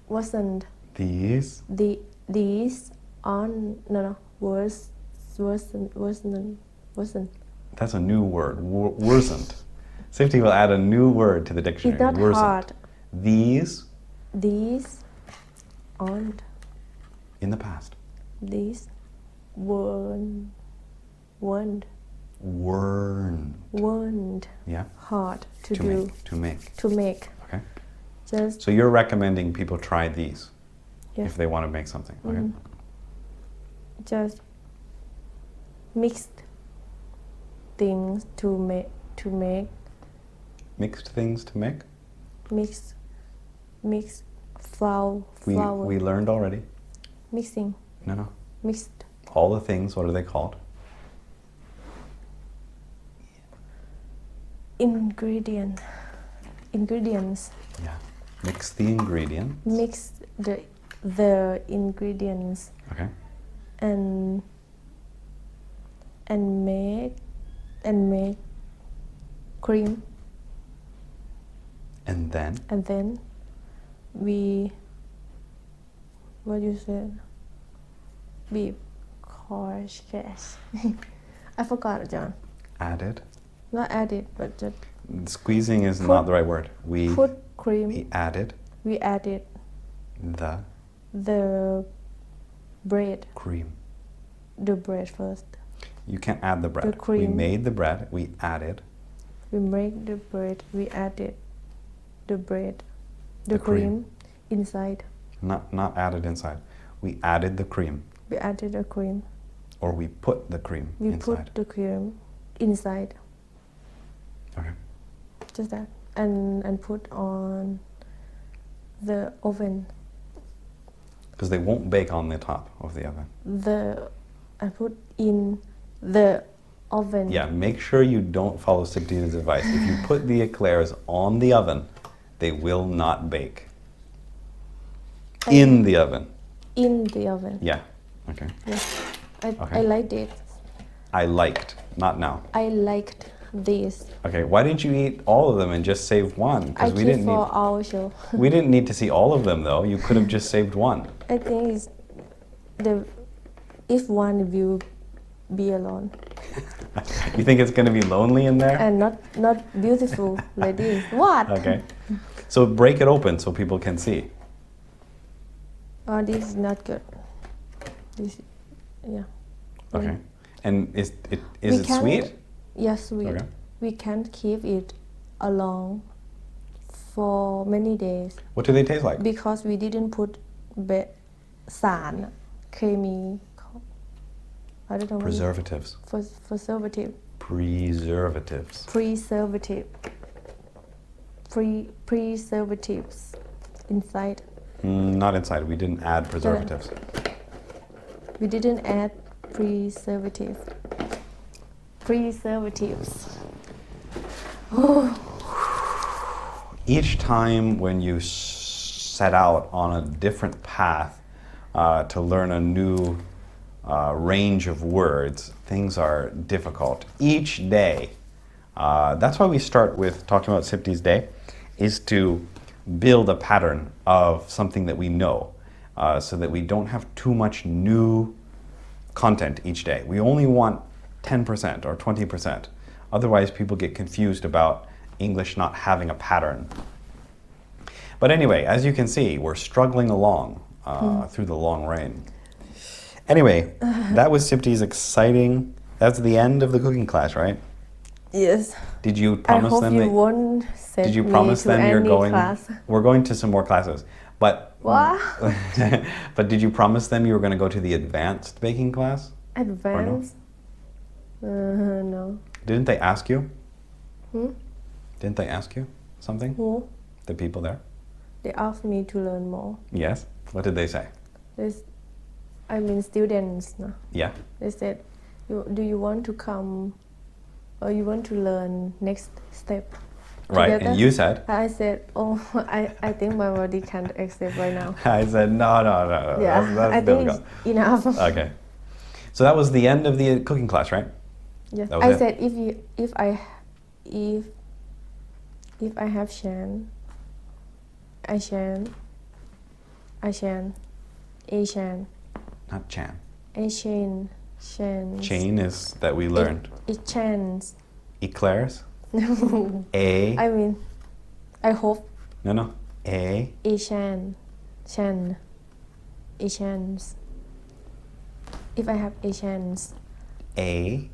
wasn't. These. These on no wasn't. That's a new word. Worsened. Safety will add a new word to the dictionary. It's not Worsened. hard. These These aren't. in the past. These weren't Yeah. hard to do make. to make. Okay. Just So you're recommending people try these yeah, if they want to make something. Okay. just mixed things to make Mixed things to make. mix flour We learned already. mixing No. mixed All the things. What are they called? ingredients. Yeah. Mix the ingredients. Mix the ingredients Okay. and make cream, And then we what you said beef course cash. I forgot, John. added. Not added, but just Squeezing is not the right word. We put cream. added We added the the bread cream. first. You can't add the bread. The cream. We made the bread. We added We make the bread. We added the bread, The cream. inside. not added inside. We added the cream, We added the cream. or we put the cream We inside. put the cream inside. Okay. Just that, and put on the oven. Because they won't bake on the top of the oven. I put in the oven. Yeah, make sure you don't follow Siptina's advice. If you put the eclairs on the oven, they will not bake. In the oven. In the oven. Yeah. Okay. Yeah. Okay. I liked it. I liked, not now. I liked This. Okay, why didn't you eat all of them and just save one? I Because keep for our show. we didn't need to see all of them though. You could have just saved one. I think it's if one will be alone You think it's going to be lonely in there? and not beautiful like this. What? Okay. So break it open so people can see. Oh, this is not good. This, yeah. Okay. And is We it can't- sweet? Yes, sweet. Okay. We can't keep it along for many days What do they taste like? because we didn't put สารเคมี I don't know Preservatives. preservative Preservatives. preservatives inside. Not inside. We didn't add preservatives. We didn't add preservatives. Each time when you set out on a different path to learn a new range of words, things are difficult. Each day, that's why we start with talking about Sipti's day, is to build a pattern of something that we know so that we don't have too much new content each day. We only want 10% or 20%. Otherwise, people get confused about English not having a pattern. But anyway, as you can see, we're struggling along through the long rain. Anyway, that was Sipti's exciting. That's the end of the cooking class, right? Yes. Did you I promise hope them you that? won't send Did you me promise to them you're any going? class. We're going to some more classes, but What? but did you promise them you were going to go to the advanced baking class? Advanced? No. Didn't they ask you? Hmm? Didn't they ask you something? Who? The people there? They asked me to learn more. Yes. What did they say? I mean students. No? Yeah. They said, do you want to come or you want to learn next step? Right. Together? And you said? I said, oh, I think my body can't accept right now. I said no. Yeah, That's I think difficult. it's enough. Okay. So that was the end of the cooking class, right? Yes. That was I it. said if I have chance, I shan. Not Chan. Shan. Chain is that we learned. It chance. Eclairs. A. I mean, I hope No. A. Shan. A chance. If I have a chance. A.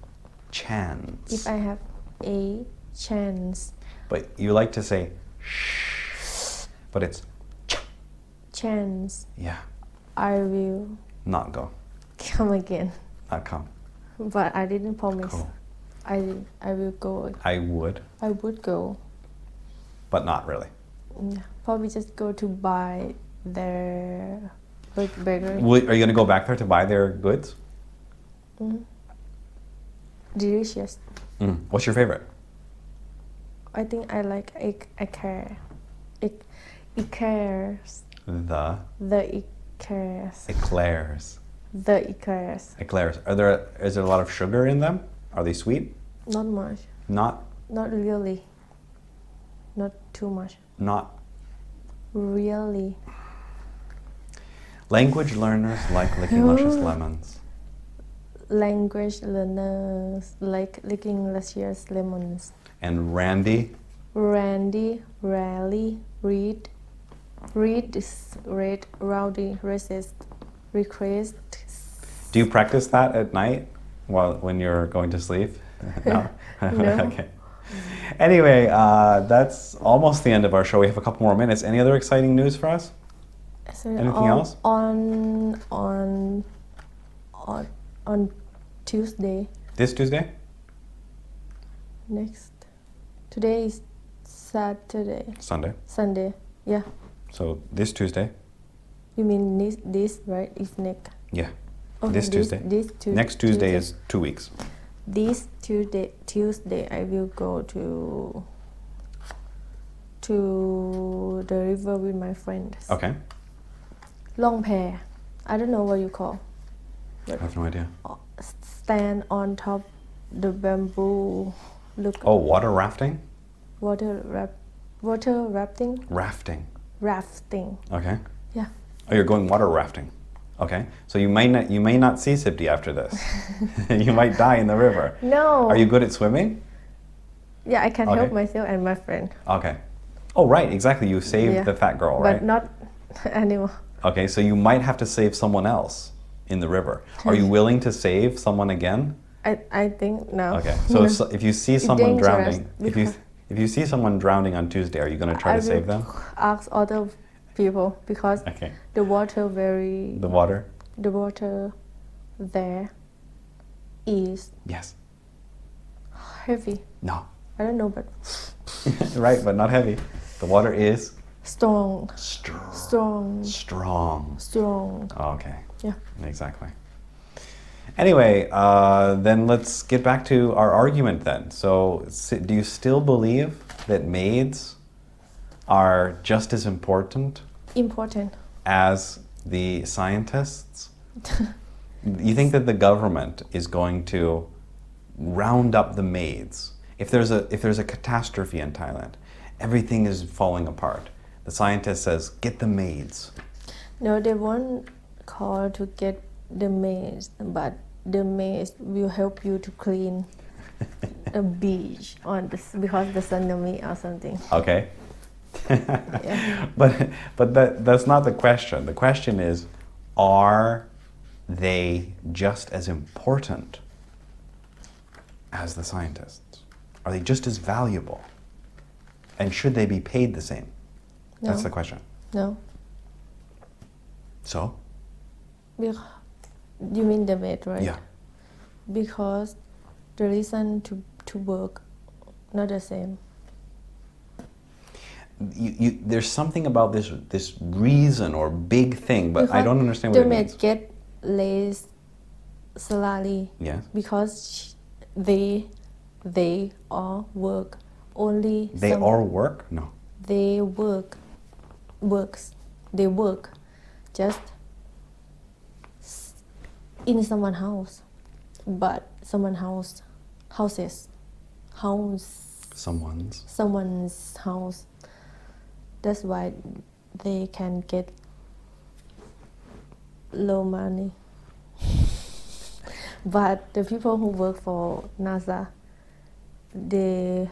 Chance. If I have a chance. But you like to say shh, but it's Chance. yeah. I will Not go. come again. Not come. But I didn't promise. Cool. I will go. I would, I would go. but not really. Yeah, probably just go to buy their bakery. Are you going to go back there to buy their goods? Delicious. What's your favorite? I think I like eclair. Eclairs. The The eclairs. eclairs. The eclairs. Eclairs. Is there a lot of sugar in them? Are they sweet? Not much. Not. Not really. Not too much. Not. Really. Language learners like licking luscious lemons. Language learners like licking luscious lemons. And Randy. Randy, rally, read, rowdy, resist, request. Do you practice that at night when you're going to sleep? No? No. Okay. Anyway, that's almost the end of our show. We have a couple more minutes. Any other exciting news for us? So Anything else? On Tuesday This Tuesday? next. Today is Saturday. Sunday. Yeah. So this Tuesday? You mean this right? If next. Yeah. Okay, This Tuesday. Next Tuesday is 2 weeks. This Tuesday I will go to the river with my friends. Okay. Long pair. I don't know what you call. I have no idea. Stand on top the bamboo look Oh, water rafting? water rafting Rafting. rafting Okay. yeah Oh, you're going water rafting. Okay. So you may not see Sipti after this. You might die in the river. no Are you good at swimming? yeah I can Okay. help myself and my friend Okay. Oh, right. Exactly. You saved yeah the fat girl, right? but not animal Okay. So you might have to save someone else in the river. Are you willing to save someone again? I think no Okay. So if you see someone dangerous drowning, if you see someone drowning on Tuesday, are you going to try to save them? ask other people because Okay. the water The water? there is Yes. heavy No. I don't know but Right, but not heavy. The water is strong strong. Okay. yeah Exactly. Anyway, then let's get back to our argument then. So, do you still believe that maids are just as important important as the scientists? You think that the government is going to round up the maids? If there's a catastrophe in Thailand, everything is falling apart. The scientist says, "Get the maids." no they won't call to get the maids but the maids will help you to clean a beach on this because the tsunami or something Okay. yeah. But that's not the question. The question is, are they just as important as the scientists? Are they just as valuable? And should they be paid the same? That's No. the question. no So? because you mean the maid right Yeah. because the reason to work not the same There's something about this reason or big thing, but I don't understand what the it maid means. get less salary Yes. because they all work only They some, all work? No. they work just in someone's house but someone's house that's why they can get low money but the people who work for NASA they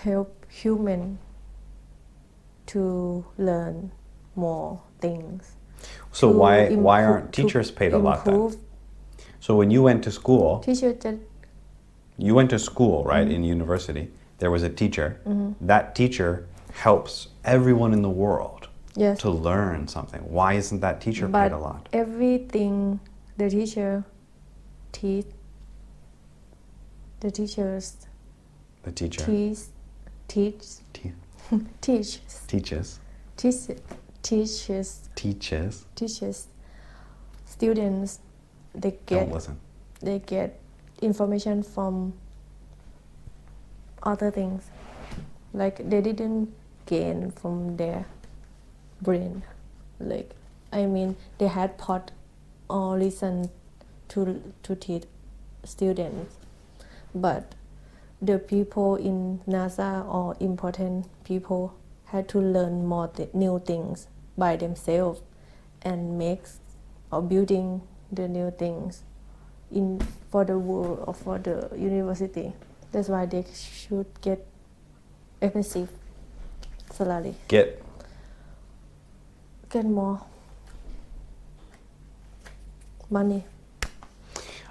help human to learn more things So to why aren't teachers paid a lot then? improve So when you went to school, teacher just you went to school, right, in university, there was a teacher. That teacher helps everyone in the world yes to learn something. Why isn't that teacher but paid a lot? everything the teacher teach the teachers The teacher teach te- teach teaches teaches students Don't listen. they get information from other things like they didn't gain from their brain like I mean they had taught or listen to teach students but the people in NASA or important people had to learn more new things by themselves and make or building the new things in for the world or for the university. That's why they should get expensive salary. Get more money.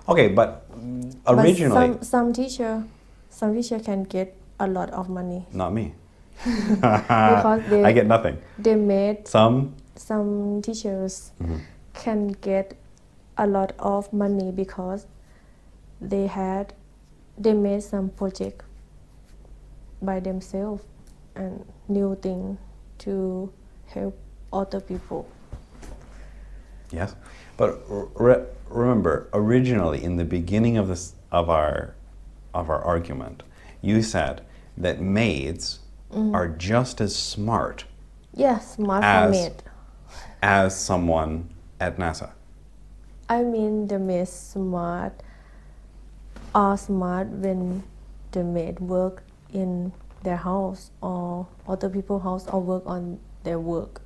Okay, but originally, but some teacher can get a lot of money not me. because I get nothing. they made Some teachers can get a lot of money because they made some project by themselves and new thing to help other people. Yes, but remember, originally in the beginning of this of our argument, you said that maids are just as smart Yes, smart for maid. as someone at NASA. I mean the maid smart are smart when the maid work in their house or other people's house or work on their work.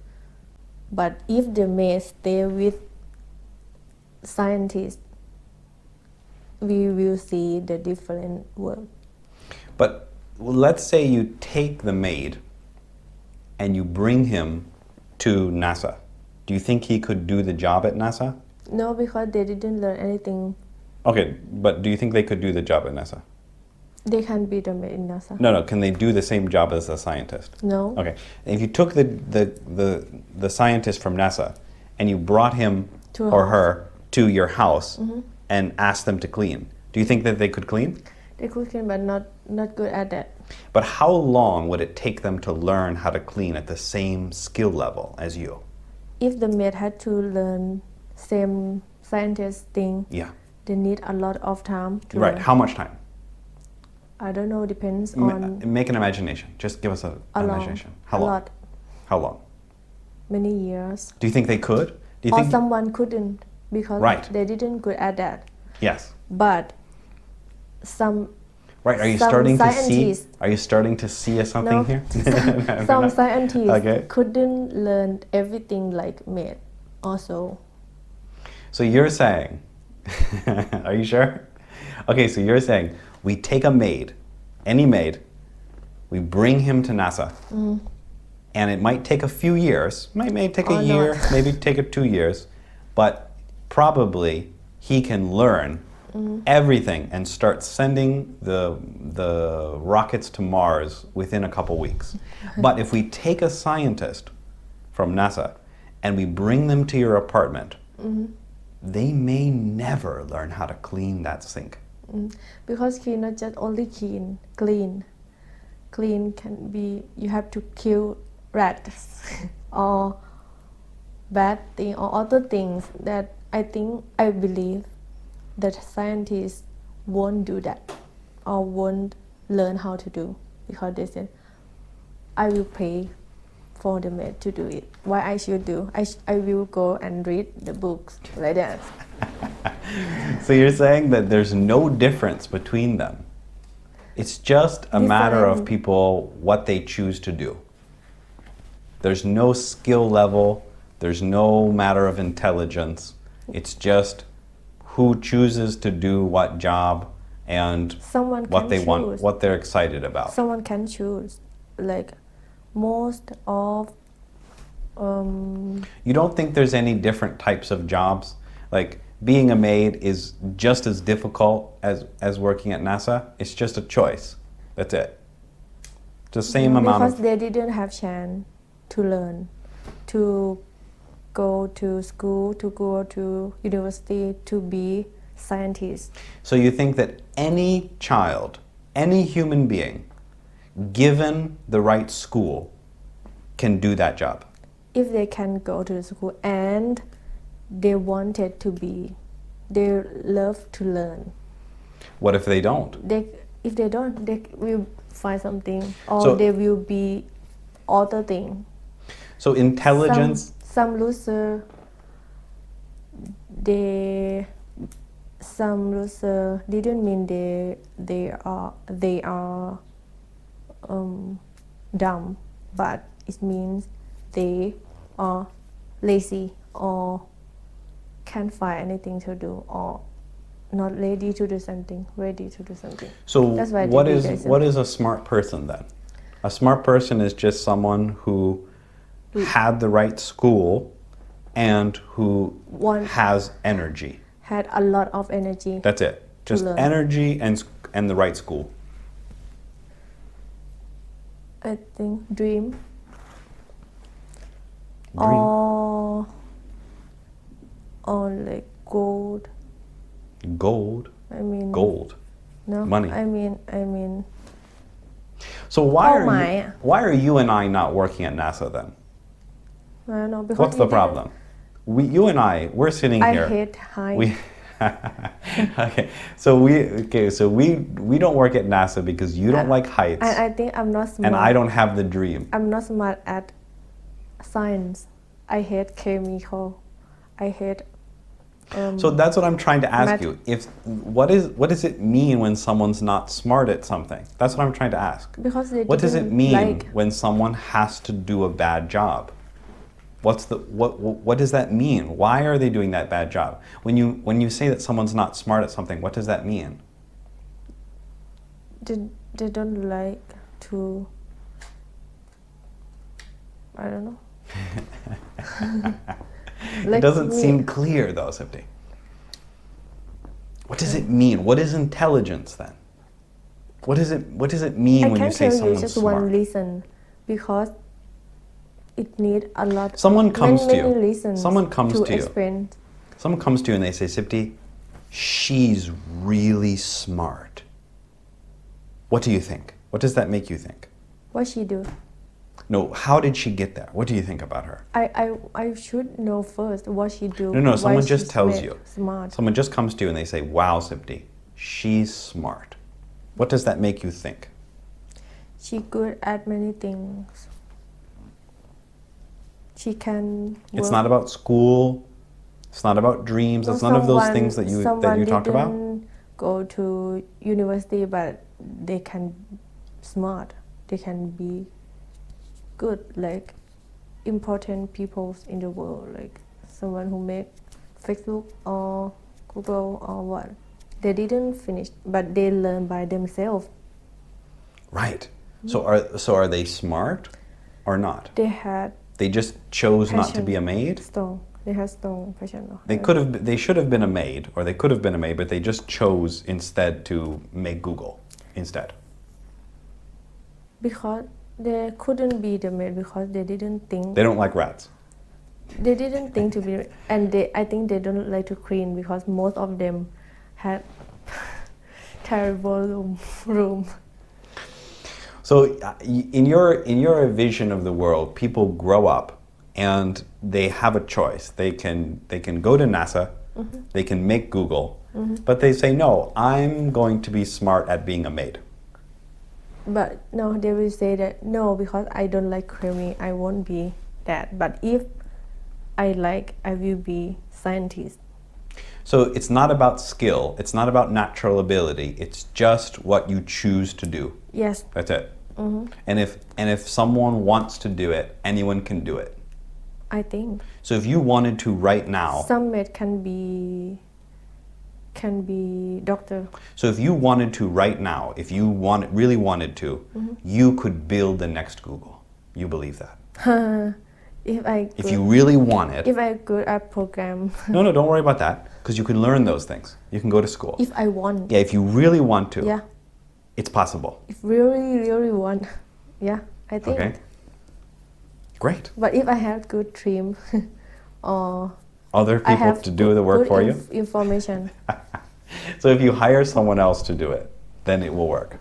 But if the maid stay with scientists, we will see the different work. But let's say you take the maid and you bring him to NASA. Do you think he could do the job at NASA? No, because they didn't learn anything. Okay, but do you think they could do the job at NASA? They can't be the maid in NASA. No. Can they do the same job as a scientist? No. Okay. If you took the scientist from NASA and you brought him To a or house. her to your house and asked them to clean, do you think that they could clean? They could clean, but not good at that. But how long would it take them to learn how to clean at the same skill level as you? If the maid had to learn same scientist thing, Yeah. they need a lot of time to Right. learn. How much time? I don't know, depends on Make an imagination. Just give us an a long, imagination. How a long? lot, How long? many years. Do you think they could? Do you Or think? someone couldn't because Right. they didn't good at that. Yes. But some Right. Are you some starting to see? scientists- Are you starting to see something No. here? some scientists Okay. couldn't learn everything like maid also. So you're saying, are you sure? Okay, so you're saying we take a maid, any maid, we bring him to NASA, and it might take a few years, may take a Or year, not. maybe take 2 years, but probably he can learn everything and start sending the rockets to Mars within a couple weeks. But if we take a scientist from NASA and we bring them to your apartment, they may never learn how to clean that sink. Because clean not just only clean can be you have to kill rats or bad thing or other things that I believe that scientists won't do that or won't learn how to do because they said I will pay for the maid to do it. Why I should do? I will go and read the books like that. So you're saying that there's no difference between them. It's just a matter of Different. people what they choose to do. There's no skill level, there's no matter of intelligence. It's just who chooses to do what job and Someone what can they want, choose. what they're excited about. Someone can choose. Like most of You don't think there's any different types of jobs? Like being a maid is just as difficult as working at NASA? It's just a choice. That's it. The same amount because of... they didn't have chance to learn, to go to school, to go to university, to be scientists. So you think that any child, any human being, given the right school, can do that job? If they can go to the school and they wanted to be, they love to learn. What if they don't? If they don't, they will find something or So- they will be other thing. So intelligence... Some loser, some loser didn't mean they are dumb, but it means they are lazy or can't find anything to do or not ready to do something. So That's why what they is do this. what is a smart person then? A smart person is just someone who had the right school and who has energy. Had a lot of energy. That's it. Just learn. energy and the right school. I think dream. Dream. Or like gold. Gold. I mean Gold. no. Money. I mean So my. why are you and I not working at NASA then? I don't know because What's the you didn't- problem? You and we're sitting I here. hate height. We so we don't work at NASA because you don't like heights I think I'm not smart. and I don't have the dream. I'm not smart at science. I hate chemical. I hate So that's what I'm trying to ask you. What does it mean when someone's not smart at something? That's what I'm trying to ask. Because they What does it didn't mean like. when someone has to do a bad job? What does that mean? Why are they doing that bad job? When you say that someone's not smart at something, what does that mean? They don't like to. I don't know. It doesn't seem clear though, Sipti. What does it mean? What is intelligence then? What does it mean when you say someone's smart? I can tell you just one reason, because it needs a lot. Someone comes to you. Many reasons. Someone comes to you. Explain. Someone comes to you and they say, Sipti, she's really smart. What do you think? What does that make you think? What she do? No, how did she get there? What do you think about her? I should know first what she do. No, someone just tells you. Smart. Someone just comes to you and they say, wow, Sipti, she's smart. What does that make you think? She good at many things. She can work. It's not about school. It's not about dreams. It's none of those things that you talked about. Someone go to university, but they can smart. They can be good, like important people in the world, like someone who make Facebook or Google or what. They didn't finish, but they learn by themselves. Right. So are they smart or not? They just chose passion, not to be a maid? Strong. They have strong passion. They should have been a maid, or they could have been a maid, but they just chose instead to make Google instead. Because they couldn't be the maid, because they didn't think. They don't like rats. They didn't think to be, and I think they don't like to clean, because most of them had terrible room. So in your vision of the world, people grow up and they have a choice. They can go to NASA, they can make Google, but they say, no, I'm going to be smart at being a maid. But no, they will say that, no, because I don't like cleaning, I won't be that. But if I like, I will be scientist. So it's not about skill, it's not about natural ability, it's just what you choose to do. Yes. That's it. And if someone wants to do it, anyone can do it. I think. So if you wanted to right now. Some maid can be doctor. So if you wanted to right now, if you really wanted to, you could build the next Google. You believe that? If you really want it. If I good at program. No, don't worry about that, because you can learn those things. You can go to school. If I want. Yeah, if you really want to. Yeah. It's possible. If really want. Yeah, I think. Okay. Great. But if I have good dream or other people to do the work for you? Information. So if you hire someone else to do it, then it will work.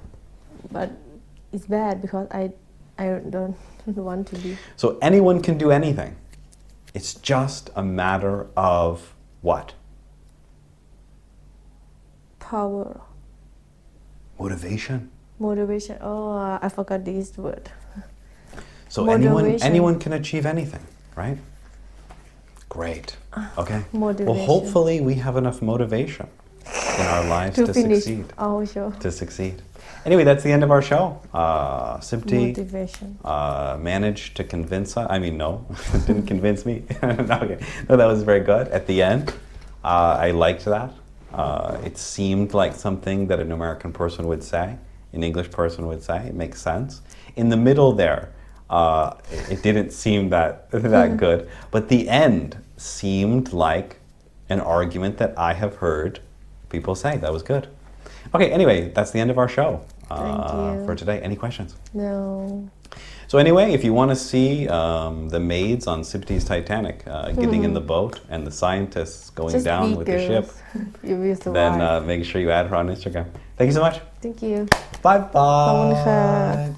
But it's bad because I don't want to be. So anyone can do anything. It's just a matter of what? Power. Motivation. Motivation. Oh, I forgot this word. So anyone can achieve anything, right? Great. Okay. Motivation. Well, hopefully we have enough motivation in our lives to succeed. Our show. To succeed. Anyway, that's the end of our show. Sipti managed to convince us. I mean, no, didn't convince me. Okay. No, that was very good. At the end, I liked that. It seemed like something that an American person would say, an English person would say. It makes sense. In the middle there, it didn't seem that good. But the end seemed like an argument that I have heard people say. That was good. Okay, anyway, that's the end of our show for today. Any questions? No. So anyway, if you want to see the maids on Sipti's Titanic getting in the boat and the scientists going Just down with the ship, you will survive. then make sure you add her on Instagram. Thank you so much. Thank you. Bye-bye.